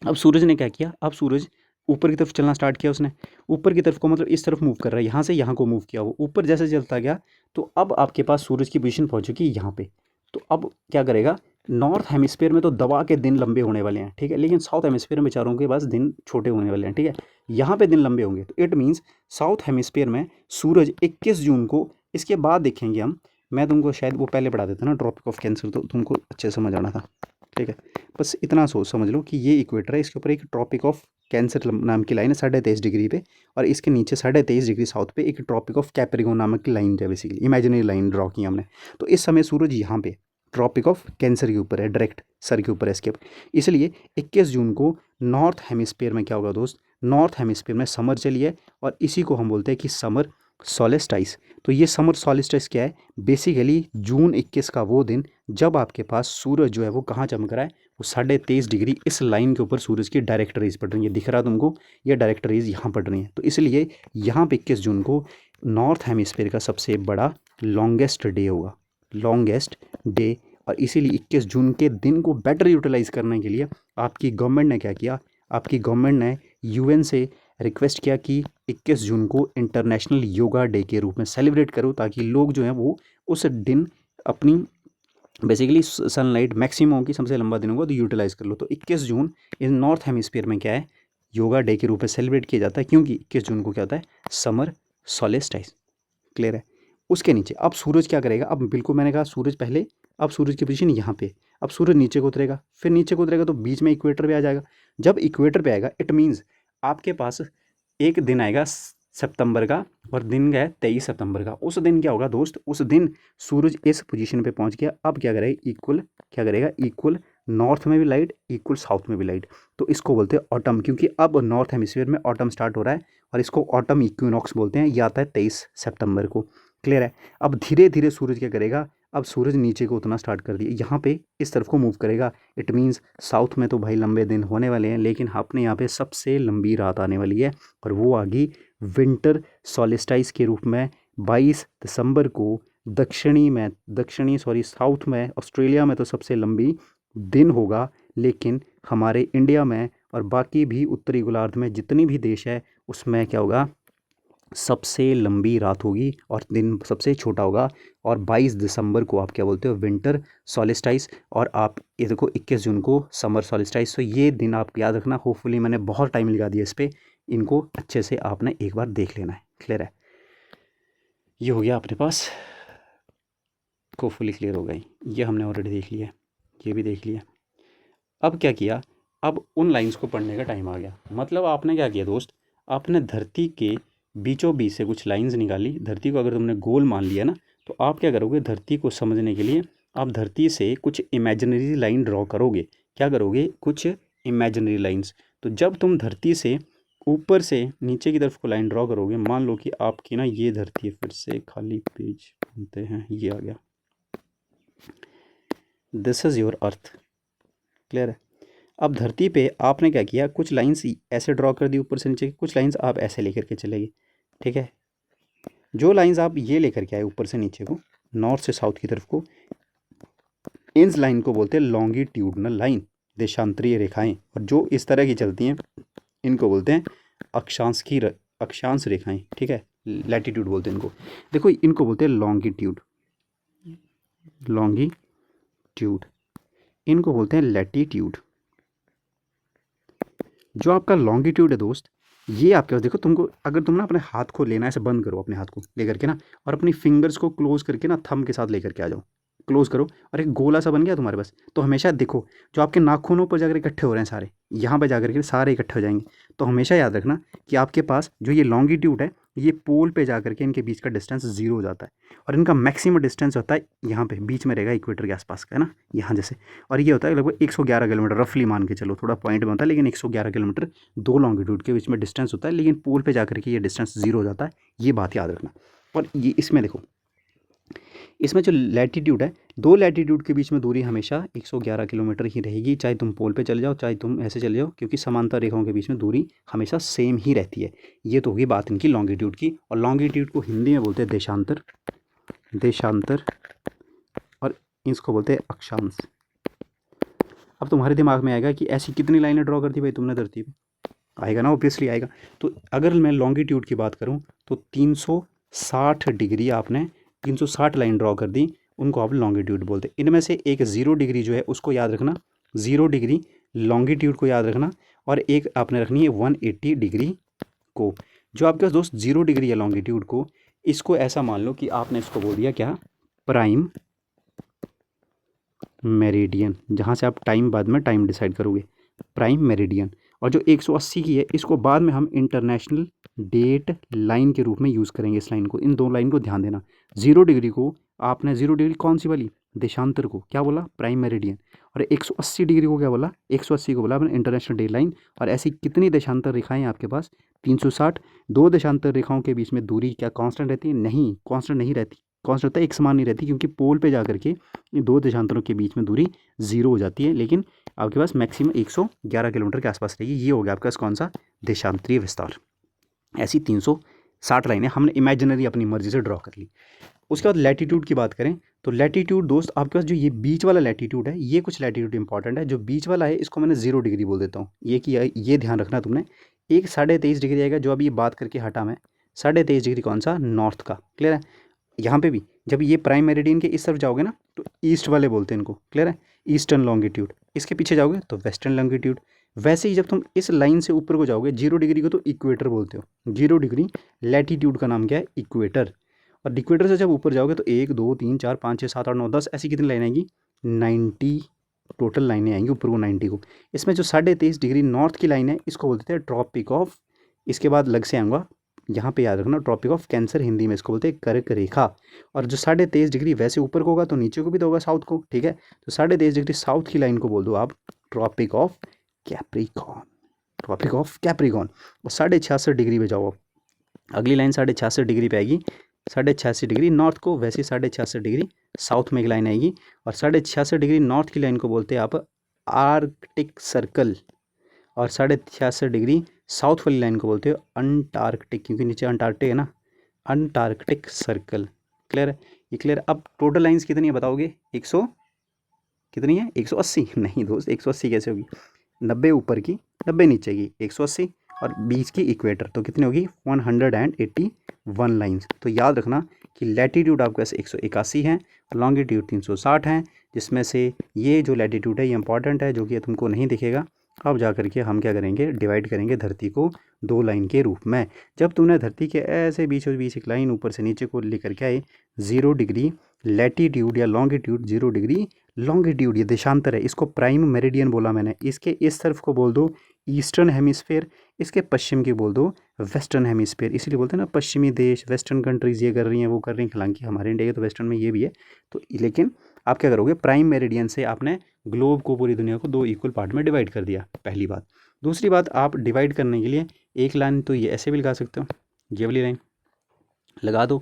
अब सूरज ने क्या किया, अब सूरज ऊपर की तरफ चलना स्टार्ट किया उसने, ऊपर की तरफ को मतलब इस तरफ मूव कर रहा है, यहाँ से यहाँ को मूव किया, वो ऊपर जैसे चलता गया तो अब आपके पास सूरज की पोजीशन पहुँच चुकी है यहाँ पे। तो अब क्या करेगा, नॉर्थ हेमिस्फीयर में तो दबा के दिन लंबे होने वाले हैं, ठीक है, लेकिन साउथ हेमिस्फीयर में बेचारों के पास दिन छोटे होने वाले हैं, ठीक है। यहाँ पे दिन लंबे होंगे, तो इट मीन्स साउथ हेमिस्फीयर में सूरज 21 जून को, इसके बाद देखेंगे हम, मैं तुमको शायद वो पहले पढ़ा देता ना ट्रॉपिक ऑफ कैंसर, तो तुमको अच्छे समझ आना था, ठीक है। बस इतना सोच समझ लो कि ये इक्वेटर है, इसके ऊपर एक ट्रॉपिक ऑफ कैंसर नाम की लाइन है 23.5 डिग्री पे, और इसके नीचे 23.5 डिग्री साउथ पे एक ट्रॉपिक ऑफ कैप्रिकॉर्न नामक की लाइन है, बेसिकली इमेजिनरी लाइन ड्रॉ की हमने। तो इस समय सूरज यहाँ पे ट्रॉपिक ऑफ कैंसर के ऊपर है, डायरेक्ट सर के ऊपर एस्केप। इसलिए 21 जून को नॉर्थ हेमिस्फीयर में क्या होगा दोस्त, नॉर्थ हेमिस्फीयर में समर चली है, और इसी को हम बोलते हैं कि समर सॉलिस्टाइस। तो ये समर सॉलिस्टाइस क्या है, बेसिकली जून 21 का वो दिन जब आपके पास सूरज जो है वो कहाँ चमक रहा है, वो 23.5 डिग्री इस लाइन के ऊपर सूरज की डायरेक्ट रेज पड़ रही है, दिख रहा है तुमको, ये डायरेक्ट रेज यहाँ पड़ रही है। तो इसलिए यहाँ पे 21 जून को नॉर्थ हेमिस्फीयर का सबसे बड़ा लॉन्गेस्ट डे होगा, लॉन्गेस्ट डे। और इसीलिए 21 जून के दिन को बेटर यूटिलाइज करने के लिए आपकी गवर्नमेंट ने क्या किया, आपकी गवर्नमेंट ने यूएन से रिक्वेस्ट किया कि 21 जून को इंटरनेशनल योगा डे के रूप में सेलिब्रेट करो, ताकि लोग जो हैं वो उस दिन अपनी बेसिकली सनलाइट मैक्सिमम होगी, सबसे लंबा दिन होगा, तो यूटिलाइज कर लो। तो 21 जून इन नॉर्थ हेमिस्फीयर में क्या है, योगा डे के रूप में सेलिब्रेट किया जाता है, क्योंकि 21 जून को क्या होता है, समर सॉलिस्टाइस। क्लियर है। उसके नीचे अब सूरज क्या करेगा, अब बिल्कुल मैंने कहा सूरज पहले, अब सूरज की पोजीशन यहाँ पे, अब सूरज नीचे को उतरेगा, फिर नीचे को उतरेगा तो बीच में इक्वेटर पे आ जाएगा। जब इक्वेटर पे आएगा इट मीन्स आपके पास एक दिन आएगा सितंबर का, और दिन गया 23 सितंबर का। उस दिन क्या होगा दोस्त, उस दिन सूरज इस पोजीशन पे पहुंच गया, अब क्या करेगा, इक्वल, क्या करेगा, इक्वल नॉर्थ में भी लाइट, इक्वल साउथ में भी लाइट। तो इसको बोलते हैं ऑटम, क्योंकि अब नॉर्थ हेमिस्फीयर में ऑटम स्टार्ट हो रहा है, और इसको ऑटम इक्विनॉक्स बोलते हैं। ये आता है 23 सितंबर को। क्लियर है। अब धीरे धीरे सूरज क्या करेगा, अब सूरज नीचे को उतना स्टार्ट कर दिया, यहाँ पे इस तरफ को मूव करेगा। इट मीन्स साउथ में तो भाई लंबे दिन होने वाले हैं, लेकिन अपने यहाँ पे सबसे लंबी रात आने वाली है, और वो आ गई विंटर सॉलिस्टाइस के रूप में 22 दिसंबर को। साउथ में, ऑस्ट्रेलिया में तो सबसे लंबी दिन होगा, लेकिन हमारे इंडिया में और बाकी भी उत्तरी गोलार्ध में जितनी भी देश है उसमें क्या होगा, सबसे लंबी रात होगी और दिन सबसे छोटा होगा। और 22 दिसंबर को आप क्या बोलते हो, विंटर सॉलिस्टाइस। और आप ये देखो 21 जून को समर सॉलिस्टाइस। तो ये दिन आप याद रखना। होपफुली मैंने बहुत टाइम लगा दिया इस पर, इनको अच्छे से आपने एक बार देख लेना है। क्लियर है? ये हो गया अपने पास, होपफुली क्लियर हो गई। ये हमने ऑलरेडी देख लिया, ये भी देख लिया। अब क्या किया, अब उन लाइंस को पढ़ने का टाइम आ गया। मतलब आपने क्या किया दोस्त, आपने धरती के बीचों बीच से कुछ लाइंस निकाली। धरती को अगर तुमने गोल मान लिया ना, तो आप क्या करोगे, धरती को समझने के लिए आप धरती से कुछ इमेजिनरी लाइन ड्रॉ करोगे। क्या करोगे, कुछ इमेजिनरी लाइंस। तो जब तुम धरती से ऊपर से नीचे की तरफ को लाइन ड्रॉ करोगे, मान लो कि आपकी ना ये धरती है, फिर से खाली पेज बनते हैं, ये आ गया, this is your earth. Clear है? अब धरती पे आपने क्या किया, कुछ लाइंस ऐसे ड्रॉ कर दी ऊपर से नीचे, कुछ लाइंस आप ऐसे लेकर के चले गए। ठीक है? जो लाइंस आप ये लेकर के आए ऊपर से नीचे को, नॉर्थ से साउथ की तरफ को, इन लाइन को बोलते हैं लॉन्गिट्यूडनल लाइन, देशांतरीय रेखाएं। और जो इस तरह की चलती हैं इनको बोलते हैं अक्षांश रेखाएं। ठीक है? लैटिट्यूड बोलते हैं इनको। देखो इनको बोलते हैं लॉन्गिट्यूड, इनको बोलते हैं लैटिट्यूड। जो आपका लॉन्गिट्यूड है दोस्त, ये आपके पास देखो, तुमको अगर तुम ना अपने हाथ को लेना है, ऐसे बंद करो अपने हाथ को लेकर के ना, और अपनी फिंगर्स को क्लोज करके ना थंब के साथ लेकर के आ जाओ। क्लोज करो और एक गोला सा बन गया तुम्हारे पास। तो हमेशा देखो, जो आपके नाखूनों पर जाकर इकट्ठे हो रहे हैं सारे, यहाँ पर जाकर के सारे इकट्ठे हो जाएंगे। तो हमेशा याद रखना कि आपके पास जो ये लॉन्गिट्यूड है, ये पोल पे जाकर के इनके बीच का डिस्टेंस 0 हो जाता है। और इनका मैक्सिमम डिस्टेंस होता है यहाँ पे बीच में रहेगा, इक्वेटर के आसपास का है ना, यहाँ जैसे। और ये होता है लगभग 111 किलोमीटर, रफली मान के चलो, थोड़ा पॉइंट में होता है, लेकिन 111 किलोमीटर दो लॉन्गिट्यूड के बीच में डिस्टेंस होता है। लेकिन पोल पे जाकर के ये डिस्टेंस 0 हो जाता है, ये बात याद रखना। और ये इसमें देखो, इसमें जो लैटिट्यूड है, दो लैटिट्यूड के बीच में दूरी हमेशा 111 किलोमीटर ही रहेगी, चाहे तुम पोल पे चले जाओ चाहे तुम ऐसे चले जाओ, क्योंकि समांतर रेखाओं के बीच में दूरी हमेशा सेम ही रहती है। ये तो होगी बात इनकी लॉन्गिट्यूड की। और लॉन्गिट्यूड को हिंदी में बोलते हैं देशांतर, और इसको बोलते हैं अक्षांश। अब तुम्हारे दिमाग में आएगा कि ऐसी कितनी लाइनें ड्रॉ कर दी भाई तुमने धरती पे, आएगा ना, ऑब्वियसली आएगा। तो अगर मैं लॉन्गिट्यूड की बात करूं तो 360 डिग्री आपने 360 लाइन ड्रॉ कर दी, उनको आप लॉन्गिट्यूड बोलते हैं। इनमें से एक 0 डिग्री जो है उसको याद रखना, 0 डिग्री लॉन्गिट्यूड को याद रखना। और एक आपने रखनी है 180 डिग्री को। जो आपके पास दोस्त 0 डिग्री है लॉन्गिट्यूड को, इसको ऐसा मान लो कि आपने इसको बोल दिया क्या, प्राइम मेरिडियन, जहाँ से आप टाइम बाद में टाइम डिसाइड करोगे, प्राइम मेरिडियन। और जो 180 की है, इसको बाद में हम इंटरनेशनल डेट लाइन के रूप में यूज़ करेंगे। इस लाइन को, इन दो लाइन को ध्यान देना। 0 डिग्री को आपने, 0 डिग्री कौन सी वाली, देशांतर को क्या बोला, प्राइम मेरिडियन। और 180 डिग्री को क्या बोला, 180 को बोला आपने इंटरनेशनल डेट लाइन। और ऐसी कितनी देशांतर रेखाएं आपके पास, 360। दो देशांतर रेखाओं के बीच में दूरी क्या कांस्टेंट रहती है, नहीं कांस्टेंट नहीं रहती। कांस्टेंट होता है, एक समान नहीं रहती, क्योंकि पोल पे जाकर के इन दो देशांतरों के बीच में दूरी 0 हो जाती है। लेकिन आपके पास मैक्सिमम 111 किलोमीटर के आसपास रहेगी। ये हो गया आपके पास कौन सा, देशांतरीय विस्तार। ऐसी 360 लाइनें हमने इमेजिनरी अपनी मर्जी से ड्रॉ कर ली। उसके बाद लैटिट्यूड की बात करें तो लैटिट्यूड दोस्त आपके पास जो ये बीच वाला लैटिट्यूड है, ये कुछ लैटिट्यूड इंपॉर्टेंट है। जो बीच वाला है इसको मैंने 0 डिग्री बोल देता हूँ। ये किया, ये ध्यान रखना तुमने। एक 23.5 डिग्री आएगा, जो अभी ये बात करके हटा मैं, 23.5 डिग्री कौन सा, नॉर्थ का। क्लियर है? यहाँ पे भी जब ये प्राइम मेरिडियन के इस तरफ जाओगे ना, तो ईस्ट वाले बोलते हैं इनको। क्लियर है? Eastern longitude. इसके पीछे जाओगे तो वेस्टर्न लॉन्गिट्यूड। वैसे ही जब तुम इस लाइन से ऊपर को जाओगे, 0 डिग्री को तो इक्वेटर बोलते हो। 0 डिग्री लैटिट्यूड का नाम क्या है, इक्वेटर। और इक्वेटर से जब ऊपर जाओगे तो 1 2 3 4 5 6 7 8 9 10 ऐसी कितनी लाइन आएंगी, 90 टोटल लाइनें आएंगी ऊपर को 90 को। इसमें जो 23.5 डिग्री नॉर्थ की लाइन है, इसको बोलते हैं ट्रॉपिक ऑफ, इसके बाद लग से आऊँगा यहाँ पे, याद रखना, ट्रॉपिक ऑफ कैंसर, हिंदी में इसको बोलते हैं कर्क रेखा। और जो 23.5 डिग्री वैसे ऊपर को होगा तो नीचे को भी तो होगा, साउथ को। ठीक है? तो 23.5 डिग्री साउथ की लाइन को बोल दो आप Tropic of Capricorn, Tropic of Capricorn. और 66.5 डिग्री पे जाओ, अगली लाइन 66.5 डिग्री पे आएगी, 86.5 डिग्री नॉर्थ को, वैसे 66.5 डिग्री साउथ में एक लाइन आएगी। और 66.5 डिग्री नॉर्थ की लाइन को बोलते हैं आप आर्कटिक सर्कल। और 66.5 डिग्री साउथ वाली लाइन को बोलते हो अंटार्कटिक, क्योंकि नीचे अंटार्कटिक है ना, अंटार्कटिक सर्कल। क्लियर है? ये क्लियर। अब टोटल लाइंस कितनी है बताओगे, 100 कितनी है, 180? नहीं दोस्त, 180 कैसे होगी, 90 ऊपर की 90 नीचे की, 180। और बीच की इक्वेटर, तो कितनी होगी 181 लाइन्स। तो याद रखना कि लैटीट्यूड आपके पास 181 है, लॉन्गिट्यूड 360 है, जिसमें से ये जो लैटीट्यूड है ये इंपॉर्टेंट है, जो कि तुमको नहीं दिखेगा। अब जा करके हम क्या करेंगे, डिवाइड करेंगे धरती को 2 लाइन के रूप में। जब तुमने धरती के ऐसे बीचों बीच एक लाइन ऊपर से नीचे को लेकर के आए 0 डिग्री लैटीट्यूड या लॉन्गिट्यूड, 0 डिग्री लॉन्गिट्यूड, ये देशांतर है, इसको प्राइम मेरिडियन बोला मैंने। इसके इस तरफ को बोल दो ईस्टर्न हेमिस्फेयर, इसके पश्चिम की बोल दो वेस्टर्न हेमिस्फेयर। इसीलिए बोलते हैं ना पश्चिमी देश, वेस्टर्न कंट्रीज़ ये कर रही हैं वो कर रही हैं, हालांकि हमारे इंडिया के तो वेस्टर्न में ये भी है। तो लेकिन आप क्या करोगे, प्राइम मेरिडियन से आपने ग्लोब को, पूरी दुनिया को 2 इक्वल पार्ट में डिवाइड कर दिया, पहली बात। दूसरी बात, आप डिवाइड करने के लिए एक लाइन तो ये ऐसे भी लगा सकते हो, ये वाली लाइन लगा दो,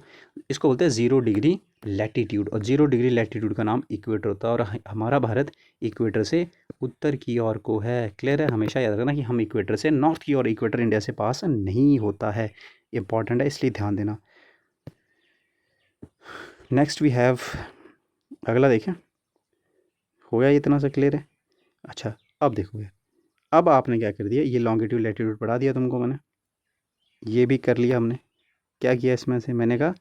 इसको बोलते हैं 0 डिग्री लैटीट्यूड, और 0 डिग्री लैटीट्यूड का नाम इक्वेटर होता है, और हमारा भारत इक्वेटर से उत्तर की ओर को है। क्लियर है? हमेशा याद रखना कि हम इक्वेटर से नॉर्थ की ओर, इक्वेटर इंडिया से पास नहीं होता है, इंपॉर्टेंट है, इसलिए ध्यान देना। नेक्स्ट वी हैव, अगला देखें, हो गया इतना सा क्लियर है? अच्छा, अब देखोगे, अब आपने क्या कर दिया, ये लॉन्गिट्यूड लैटीट्यूड पढ़ा दिया तुमको मैंने, ये भी कर लिया हमने। क्या किया इसमें से, मैंने कहा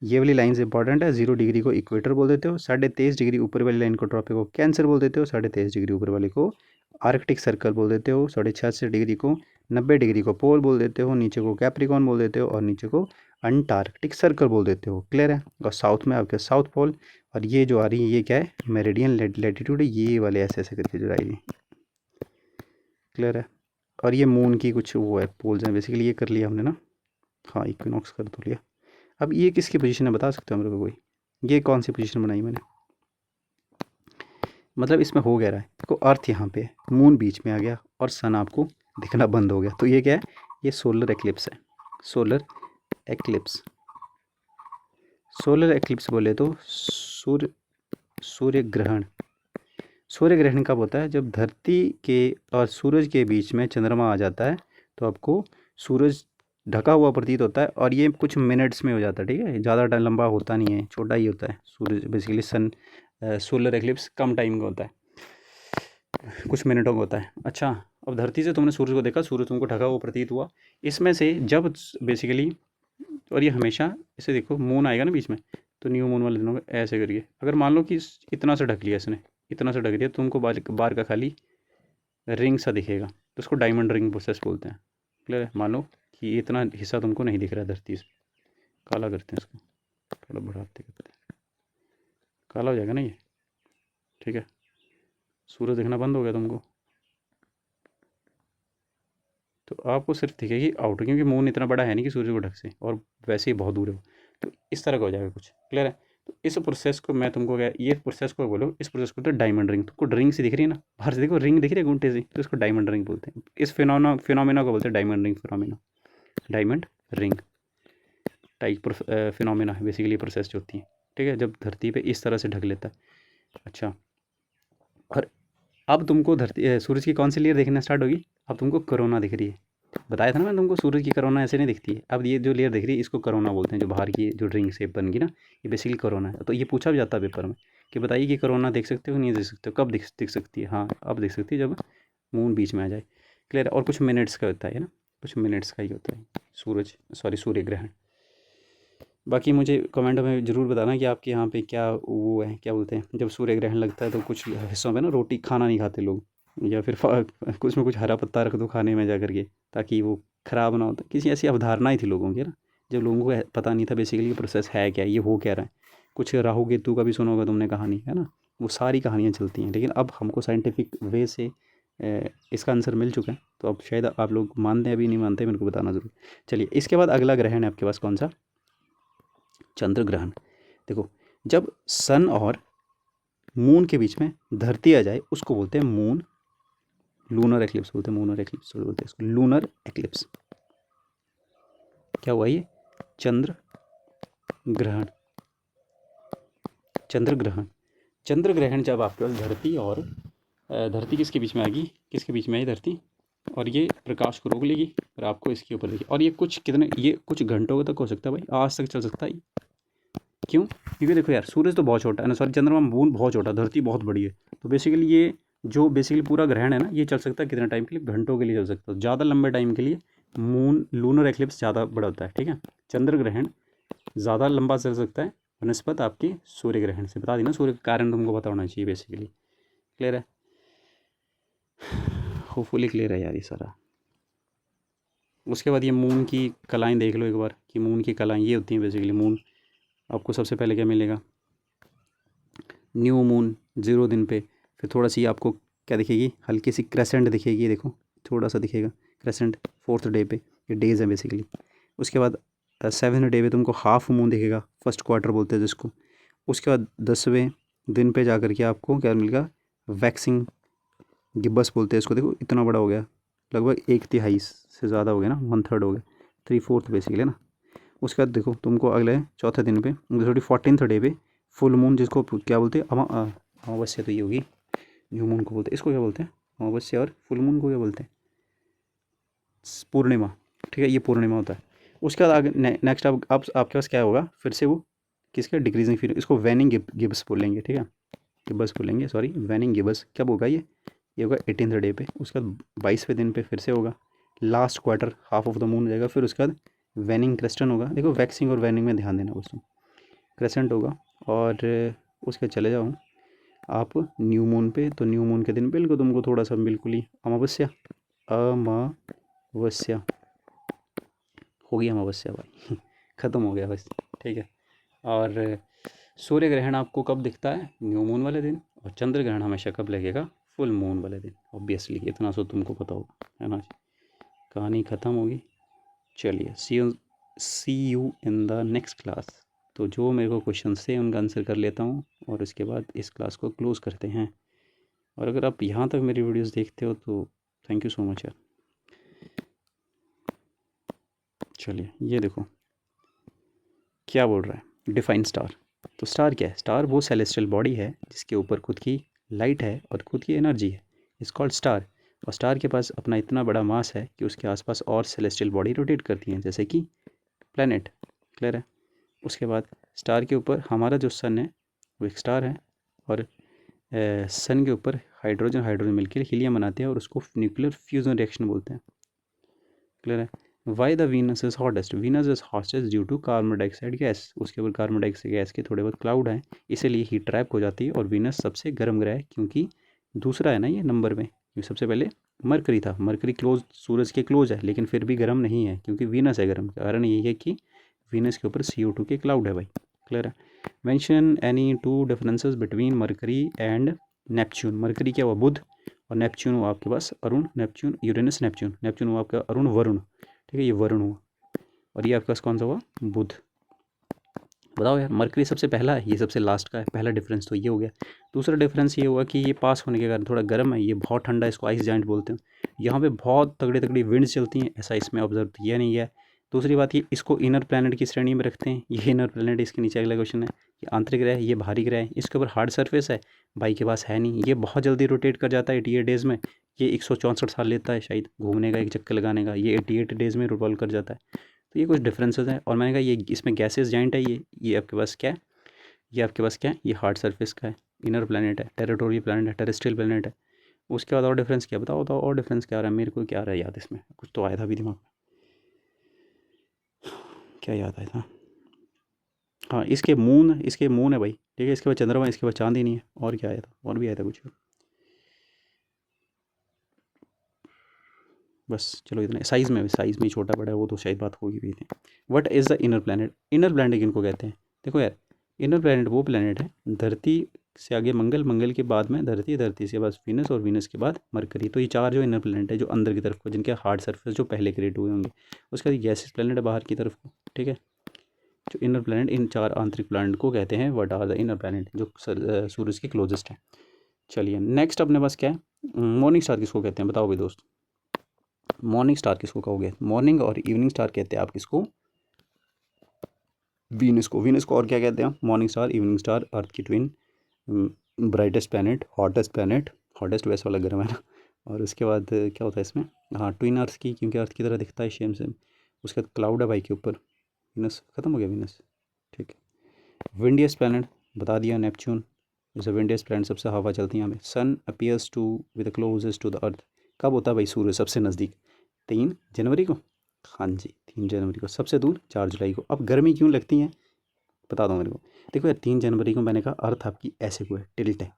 ये वाली लाइन इंपॉर्टेंट है, 0 डिग्री को इक्वेटर बोल देते हो, 23.5 डिग्री ऊपर वाली लाइन को ट्रॉपिक को कैंसर बोल देते हो, 23.5 डिग्री ऊपर वाले को आर्कटिक सर्कल बोल देते हो, 66.5 डिग्री को 90 डिग्री को पोल बोल देते हो, नीचे को कैप्रिकॉन बोल देते हो, और नीचे को अंटार्कटिक सर्कल बोल देते हो। क्लियर है? और साउथ में आपके साउथ पोल, और ये जो आ रही है ये क्या है, मेरिडियन लैटीट्यूड है, ये वाले ऐसे ऐसे करके जो आ रही है। क्लियर है? और ये मून की कुछ वो है, पोल्स हैं बेसिकली, ये कर लिया हमने ना, हाँ इक्विनॉक्स कर तो लिया। अब ये किसकी पोजीशन है बता सकते हो मेरे को कोई, ये कौन सी पोजीशन बनाई मैंने, मतलब इसमें हो गया रहा है, देखो अर्थ यहाँ पे है, मून बीच में आ गया, और सन आपको दिखना बंद हो गया, तो ये क्या है, ये सोलर एक्लिप्स है। सोलर एक्लिप्स, सोलर एक्लिप्स बोले तो सूर्य ग्रहण। सूर्य ग्रहण कब होता है, जब धरती के और सूरज के बीच में चंद्रमा आ जाता है, तो आपको सूरज ढका हुआ प्रतीत होता है, और ये कुछ मिनट्स में हो जाता है। ठीक है, ज़्यादा टाइम लंबा होता नहीं है, छोटा ही होता है सूरज, बेसिकली सन सोलर एक्लिप्स कम टाइम का होता है, कुछ मिनटों का होता है। अच्छा, अब धरती से तुमने सूरज को देखा, सूरज तुमको ढका हुआ प्रतीत हुआ, इसमें से जब बेसिकली, और ये हमेशा इसे देखो, मून आएगा ना बीच में, तो न्यू मून वाले दिनों में ऐसे करिए, अगर मान लो कि इतना सा ढक लिया इसने, इतना सा ढक दिया, तुमको बार का खाली रिंग सा दिखेगा, तो उसको डायमंड रिंग प्रोसेस बोलते हैं। क्लियर है? मान लो कि इतना हिस्सा तुमको नहीं दिख रहा है धरती से, काला करते हैं इसको, थोड़ा बढ़ाते करते हैं, काला हो जाएगा ना ये। ठीक है, सूरज दिखना बंद हो गया तुमको, तो आपको सिर्फ दिखेगी आउटर, क्योंकि मून इतना बड़ा है नहीं कि सूरज को ढक से, और वैसे ही बहुत दूर है, तो इस तरह का हो जाएगा कुछ। क्लियर है? तो इस प्रोसेस को मैं तुमको क्या, ये प्रोसेस को बोलो, इस प्रोसेस को तो डायमंड रिंग, तुमको रिंग से दिख रही है ना, बाहर से देखो रिंग दिख रही है घूंटे से, तो इसको डायमंड रिंग बोलते हैं। इस फिनोमेना को बोलते हैं diamond ring phenomena, diamond ring type phenomena है बेसिकली प्रोसेस जो होती है। ठीक है, जब धरती पे इस तरह से ढक लेता है। अच्छा, और अब तुमको धरती सूरज की कौन सी लेयर देखना स्टार्ट होगी, अब तुमको कोरोना दिख रही है। बताया था ना मैंने तुमको, सूरज की कोरोना ऐसे नहीं दिखती है। अब ये जो लेयर दिख रही है इसको कोरोना बोलते हैं, जो बाहर की जो रिंग शेप बन गई ना, ये बेसिकली कोरोना है। तो ये पूछा भी जाता है पेपर में कि बताइए कि कोरोना देख सकते हो नहीं देख सकते हो, कब दिख सकती है, हाँ अब दिख सकती है जब मून बीच में आ जाए। क्लियर है? और कुछ मिनट्स का होता है ना, कुछ मिनट्स का ही होता है सूर्य ग्रहण। बाकी मुझे कमेंट में ज़रूर बताना कि आपके यहाँ पे क्या वो है, क्या बोलते हैं, जब सूर्य ग्रहण लगता है तो कुछ हिस्सों में ना रोटी खाना नहीं खाते लोग, या फिर कुछ में कुछ हरा पत्ता रख दो खाने में जा करके, ताकि वो ख़राब ना होता। किसी ऐसी अवधारणाएं थी लोगों की ना, जब लोगों को पता नहीं था बेसिकली प्रोसेस है क्या, ये हो क्या रहा है। कुछ राहु केतु का भी सुना होगा तुमने कहानी, है ना, वो सारी कहानियाँ चलती हैं। लेकिन अब हमको साइंटिफिक वे से इसका आंसर मिल चुका है, तो अब शायद आप लोग मानते हैं, अभी नहीं मानते, मेरे को बताना ज़रूर। चलिए, इसके बाद अगला ग्रहण है आपके पास कौन सा, चंद्र ग्रहण। देखो, जब सन और मून के बीच में धरती आ जाए उसको बोलते हैं मून लूनर एक्लिप्स बोलते हैं, मूनर एक्लिप्स बोलते हैं इसको, लूनर एक्लिप्स। क्या हुआ ये, चंद्र ग्रहण। चंद्र ग्रहण, चंद्र ग्रहण जब आपके पास धरती और धरती किसके बीच में आएगी, किसके बीच में आई धरती, और ये प्रकाश को रोक लेगी और आपको इसके ऊपर देखिए, और ये कुछ घंटों तक हो सकता है भाई, आज तक चल सकता है। क्यों? क्योंकि देखो यार, सूरज तो बहुत छोटा है ना, सॉरी चंद्रमा, मून बहुत छोटा, धरती बहुत बड़ी है, तो बेसिकली ये जो बेसिकली पूरा ग्रहण है ना, ये चल सकता है कितने टाइम के लिए, घंटों के लिए चल सकता है, ज़्यादा लंबे टाइम के लिए मून लूनर एक्लिप्स ज़्यादा बड़ा होता है, ठीक है। चंद्र ग्रहण ज़्यादा लंबा चल सकता है बनस्पत आपकी सूर्य ग्रहण से। बता दी ना, सूर्य के कारण तुमको पता होना चाहिए बेसिकली। क्लियर है? होपफुली क्लियर है यार ये सारा। उसके बाद ये मून की कलाएँ देख लो एक बार कि मून की कलाएँ ये होती हैं बेसिकली। मून आपको सबसे पहले क्या मिलेगा, न्यू मून 0 दिन पे, फिर थोड़ा सी आपको क्या दिखेगी, हल्की सी क्रेसेंट दिखेगी, देखो थोड़ा सा दिखेगा क्रेसेंट 4th डे पे, ये डेज है बेसिकली। उसके बाद 7th डे पे तुमको हाफ मून दिखेगा, फर्स्ट क्वार्टर बोलते हैं जिसको। उसके बाद 10वें दिन पे जा कर के आपको क्या मिलेगा, वैक्सिंग गिब्बस बोलते हैं इसको। देखो इतना बड़ा हो गया, लगभग 1/3 से ज़्यादा हो गया ना, 1/3 हो गया, 3/4 बेसिकली ना। उसके बाद देखो तुमको अगले चौथे दिन पे, सॉरी 14th डे पे फुल मून, जिसको क्या बोलते हैं, अमावस्या तो ये होगी, न्यू मून को बोलते हैं, इसको क्या बोलते हैं, अमावस्या। और फुल मून को क्या बोलते हैं, पूर्णिमा, ठीक है, ये पूर्णिमा होता है। उसके बाद आगे नेक्स्ट अब आपके पास क्या होगा, फिर से वो किसका डिक्रीजिंग, फिर इसको वैनिंग गिब्स बोलेंगे, ठीक है, गिब्बस बोलेंगे, सॉरी वैनिंग गिब्बस। कब होगा ये होगा 18th डे पे। उसके बाद 22वें दिन पे फिर से होगा, last quarter half of the moon हो जाएगा। फिर उसके बाद वैनिंग क्रेस्टन होगा। देखो वैक्सिंग और वैनिंग में ध्यान देना दोस्तों। क्रेसेंट होगा और उसके चले जाओ आप न्यू मून पे, तो न्यू मून के दिन बिल्कुल तुमको थोड़ा सा बिल्कुल ही अमावस्या, अमावस्या होगी, अमावस्या भाई ख़त्म हो गया बस, ठीक है। और सूर्य ग्रहण आपको कब दिखता है, न्यू मून वाले दिन। और चंद्र ग्रहण हमेशा कब लगेगा, फुल मून वाले दिन। ऑब्वियसली इतना सो तुमको पता होगा, है ना। कहानी ख़त्म होगी। चलिए see you in the next class. तो जो मेरे को क्वेश्चन थे उनका आंसर कर लेता हूँ और उसके बाद इस क्लास को क्लोज़ करते हैं। और अगर आप यहाँ तक मेरी वीडियोस देखते हो तो थैंक यू सो मच यार। चलिए ये देखो क्या बोल रहा है, डिफाइन स्टार। तो स्टार क्या है, स्टार वो सेलेस्टियल बॉडी है जिसके ऊपर खुद की लाइट है और खुद की एनर्जी है, इस कॉल्ड स्टार। और स्टार के पास अपना इतना बड़ा मास है कि उसके आसपास और सेलेस्टियल बॉडी रोटेट करती हैं, जैसे कि प्लैनेट। क्लियर है? उसके बाद स्टार के ऊपर हमारा जो सन है वो एक स्टार है, और सन के ऊपर हाइड्रोजन हाइड्रोजन मिलकर हीलियम बनाते हैं और उसको न्यूक्लियर फ्यूजन रिएक्शन बोलते हैं। क्लियर है? Why the Venus is hottest, Venus is hottest due to carbon dioxide gas. उसके ऊपर कार्बन डाइऑक्साइड गैस के थोड़े बहुत क्लाउड हैं, इसीलिए हीट ट्रैप हो जाती है। और वीनस सबसे गर्म ग्रह है क्योंकि दूसरा है ना ये नंबर में, ये सबसे पहले मरकरी था। मरकरी क्लोज, सूरज के क्लोज है, लेकिन फिर भी गर्म नहीं है क्योंकि वीनस है गर्म। कारण यही है कि वीनस के ऊपर CO2 के क्लाउड है भाई। क्लियर है? Mention any 2 differences between Mercury and Neptune. Mercury क्या हुआ, बुध, और नेपच्यून हुआ आपके पास अरुण, नेपच्यून यूरेनस, नेपच्यून, नेपच्यून हुआ आपका अरुण वरुण, ठीक है, ये वरुण हुआ। और ये आपके पास कौन सा हुआ, बुध। बताओ यार, मरकरी सबसे पहला है, ये सबसे लास्ट का है। पहला डिफरेंस तो ये हो गया। दूसरा डिफरेंस ये हुआ कि ये पास होने के कारण थोड़ा गर्म है, ये बहुत ठंडा है, इसको आइस जाइंट बोलते हैं। यहाँ पे बहुत तगड़ी तगड़ी विंड्स चलती हैं, ऐसा इसमें ऑब्जर्व किया नहीं गया। दूसरी बात, ये इसको इनर प्लैनेट की श्रेणी में रखते हैं। ये इनर प्लैनेट, इसके नीचे अगला क्वेश्चन है, ये आंतरिक ग्रह है, ये बाहरी ग्रह है। इसके ऊपर हार्ड सर्फेस है, भाई के पास है नहीं। ये बहुत जल्दी रोटेट कर जाता है 88 डेज़ में। ये 164 साल लेता है शायद घूमने का, एक चक्कर लगाने का, ये 88 डेज़ में रिवॉल्व कर जाता है। तो ये कुछ डिफरेंसेस हैं। और मैंने कहा ये इसमें गैसेस जाइंट है, ये आपके पास क्या है, ये आपके पास क्या है, ये हार्ड सरफेस का है, इनर प्लैनेट है, टेरिटोरियल प्लैनेट है, टेरेस्ट्रियल प्लैनेट है। उसके बाद और डिफरेंस क्या, बताओ बताओ और डिफरेंस क्या आ रहा है, मेरे को क्या आ रहा है याद, इसमें कुछ तो आया था अभी दिमाग में, क्या याद आया था। हाँ, इसके मून है भाई, ठीक है। इसके बाद चंद्रमा, इसके बाद चांद ही नहीं है। और क्या आया था, और भी आया था कुछ, बस चलो इतना। साइज़ में ही छोटा बड़ा है, वो तो शायद बात होगी भी थी। What is the inner planet, inner planet किनको कहते हैं। देखो यार, इनर प्लैनेट वो प्लैनेट है, धरती से आगे मंगल, मंगल के बाद में धरती, धरती से बाद वीनस, और वीनस के बाद मरकरी। तो ये 4 जो इनर प्लैनेट है जो अंदर की तरफ को, जिनके हार्ड सर्फेस जो पहले क्रिएट हुए होंगे। उसके बाद गैसेस प्लैनेट है बाहर की तरफ को, ठीक है। जो इनर प्लैनेट, इन 4 आंतरिक प्लैनेट को कहते हैं what are the inner planet, जो सूरज के क्लोजेस्ट है। चलिए नेक्स्ट अपने पास क्या है, मॉर्निंग स्टार किसको कहते हैं, बताओ भाई दोस्त। मॉर्निंग स्टार किसको कहोगे, मॉर्निंग और इवनिंग स्टार कहते हैं आप किसको, वीनस को। वीनस को और क्या कहते हैं, मॉर्निंग स्टार, इवनिंग स्टार, अर्थ की twin, brightest planet, hottest planet, hottest वैसे वाला गर्म है ना। और उसके बाद क्या होता है इसमें, हाँ ट्विन अर्थ की, क्योंकि अर्थ की तरह दिखता है सेम सेम। उसके बाद क्लाउड है भाई के ऊपर, वीनस खत्म हो गया, वीनस, ठीक है। विंडियस्ट प्लैनेट बता दिया, नेपच्यून जैसे विंडियस्ट प्लैनेट, सबसे हवा चलती है हमें। Sun appears to with closest to the earth, कब होता है भाई सूर्य सबसे नज़दीक, 3 जनवरी को। हाँ जी, 3 जनवरी को सबसे दूर 4 जुलाई को। अब गर्मी क्यों लगती है बता दो मेरे को। देखो यार 3 जनवरी को मैंने कहा अर्थ आपकी ऐसे को है, टिल्ट है।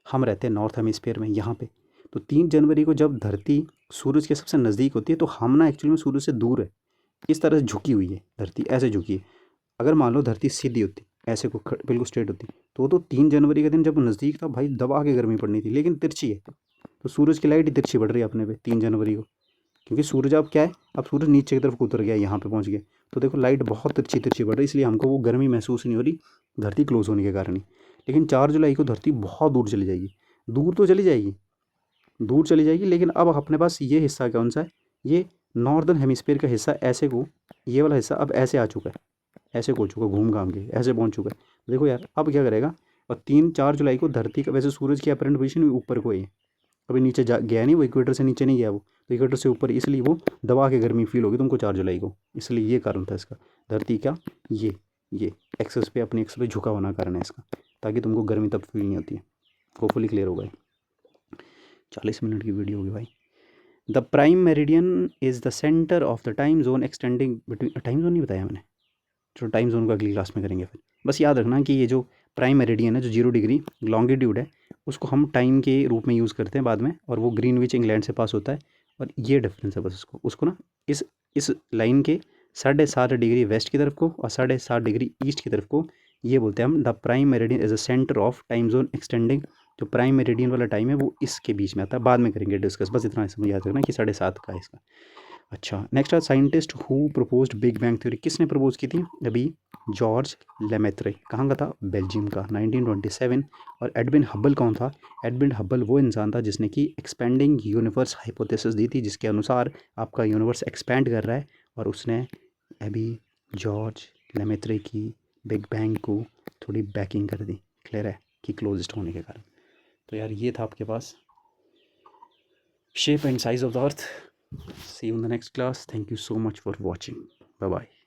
हम रहते हैं नॉर्थ हेमिस्फीयर में यहाँ पे। तो 3 जनवरी को जब धरती सूरज के सबसे नज़दीक होती है तो हम ना एक्चुअली में सूरज से दूर है। इस तरह से झुकी हुई है धरती, ऐसे झुकी है। अगर मान लो धरती सीधी होती, ऐसे को बिल्कुल स्ट्रेट होती, तो 3 जनवरी के दिन जब नज़दीक था भाई दबा के गर्मी पड़नी थी, लेकिन तिरछी है। तो सूरज की लाइट ही तिरछी पड़ रही है अपने पे 3 जनवरी को, क्योंकि सूरज अब क्या है, अब सूरज नीचे की तरफ को उतर गया, यहाँ पे पहुँच गया। तो देखो लाइट बहुत तिरछी तिरछी पड़ रही है, इसलिए हमको वो गर्मी महसूस नहीं हो रही धरती क्लोज होने के कारण ही। लेकिन 4 जुलाई को धरती बहुत दूर चली जाएगी। दूर तो चली जाएगी, दूर चली जाएगी, लेकिन अब अपने पास ये हिस्सा कौन सा है, ये नॉर्दर्न हेमिस्फीयर का हिस्सा ऐसे को, ये वाला हिस्सा अब ऐसे आ चुका है, ऐसे को चुका, घूम घाम के ऐसे पहुंच चुका है। देखो यार अब क्या करेगा। और 3-4 जुलाई को धरती का, वैसे सूरज की अपरेंट पोजीशन भी ऊपर को है, कभी नीचे जा गया नहीं, वो इक्वेटर से नीचे नहीं गया, वो तो इक्वेटर से ऊपर, इसलिए वो दबा के गर्मी फील होगी तुमको 4 जुलाई को। इसलिए ये कारण था इसका, धरती का ये एक्सेस पे, अपनी एक्सेस पे झुका होना कारण है इसका, ताकि तुमको गर्मी तब फील नहीं होती है। होपफुली क्लियर होगा। 40 मिनट की वीडियो होगी भाई। The prime meridian is the centre of the time zone extending between, time zone नहीं बताया मैंने, चलो टाइम जोन को अगली क्लास में करेंगे फिर। बस याद रखना कि ये जो प्राइम मेरिडियन है, जो 0 डिग्री लॉन्गिट्यूड है, उसको हम टाइम के रूप में यूज़ करते हैं बाद में, और वो ग्रीनविच इंग्लैंड से पास होता है। और ये डिफरेंस है बस, उसको ना इस लाइन के 7.5 डिग्री वेस्ट की तरफ को और 7.5 डिग्री ईस्ट की तरफ को ये बोलते हैं हम the prime meridian as a centre of time zone extending. जो प्राइम मेरिडियन वाला टाइम है वो इसके बीच में आता है, बाद में करेंगे डिस्कस, बस इतना समझ याद रखना कि 7.5 का है इसका। अच्छा नेक्स्ट है scientist who proposed big bang theory. किसने प्रपोज की थी अभी? George Lemaître. कहाँ का था? बेल्जियम का, 1927। और एडविन हब्बल कौन था? एडविन हब्बल वो इंसान था जिसने कि एक्सपेंडिंग यूनिवर्स हाइपोथेसिस दी थी, जिसके अनुसार आपका यूनिवर्स एक्सपेंड कर रहा है, और उसने अभी जॉर्ज लेमेत्रे की बिग बैंग को थोड़ी बैकिंग कर दी, क्लियर है, कि क्लोजेस्ट होने के कारण। तो यार ये था आपके पास shape and size of the earth. See you in the next class. Thank you so much for watching. Bye bye.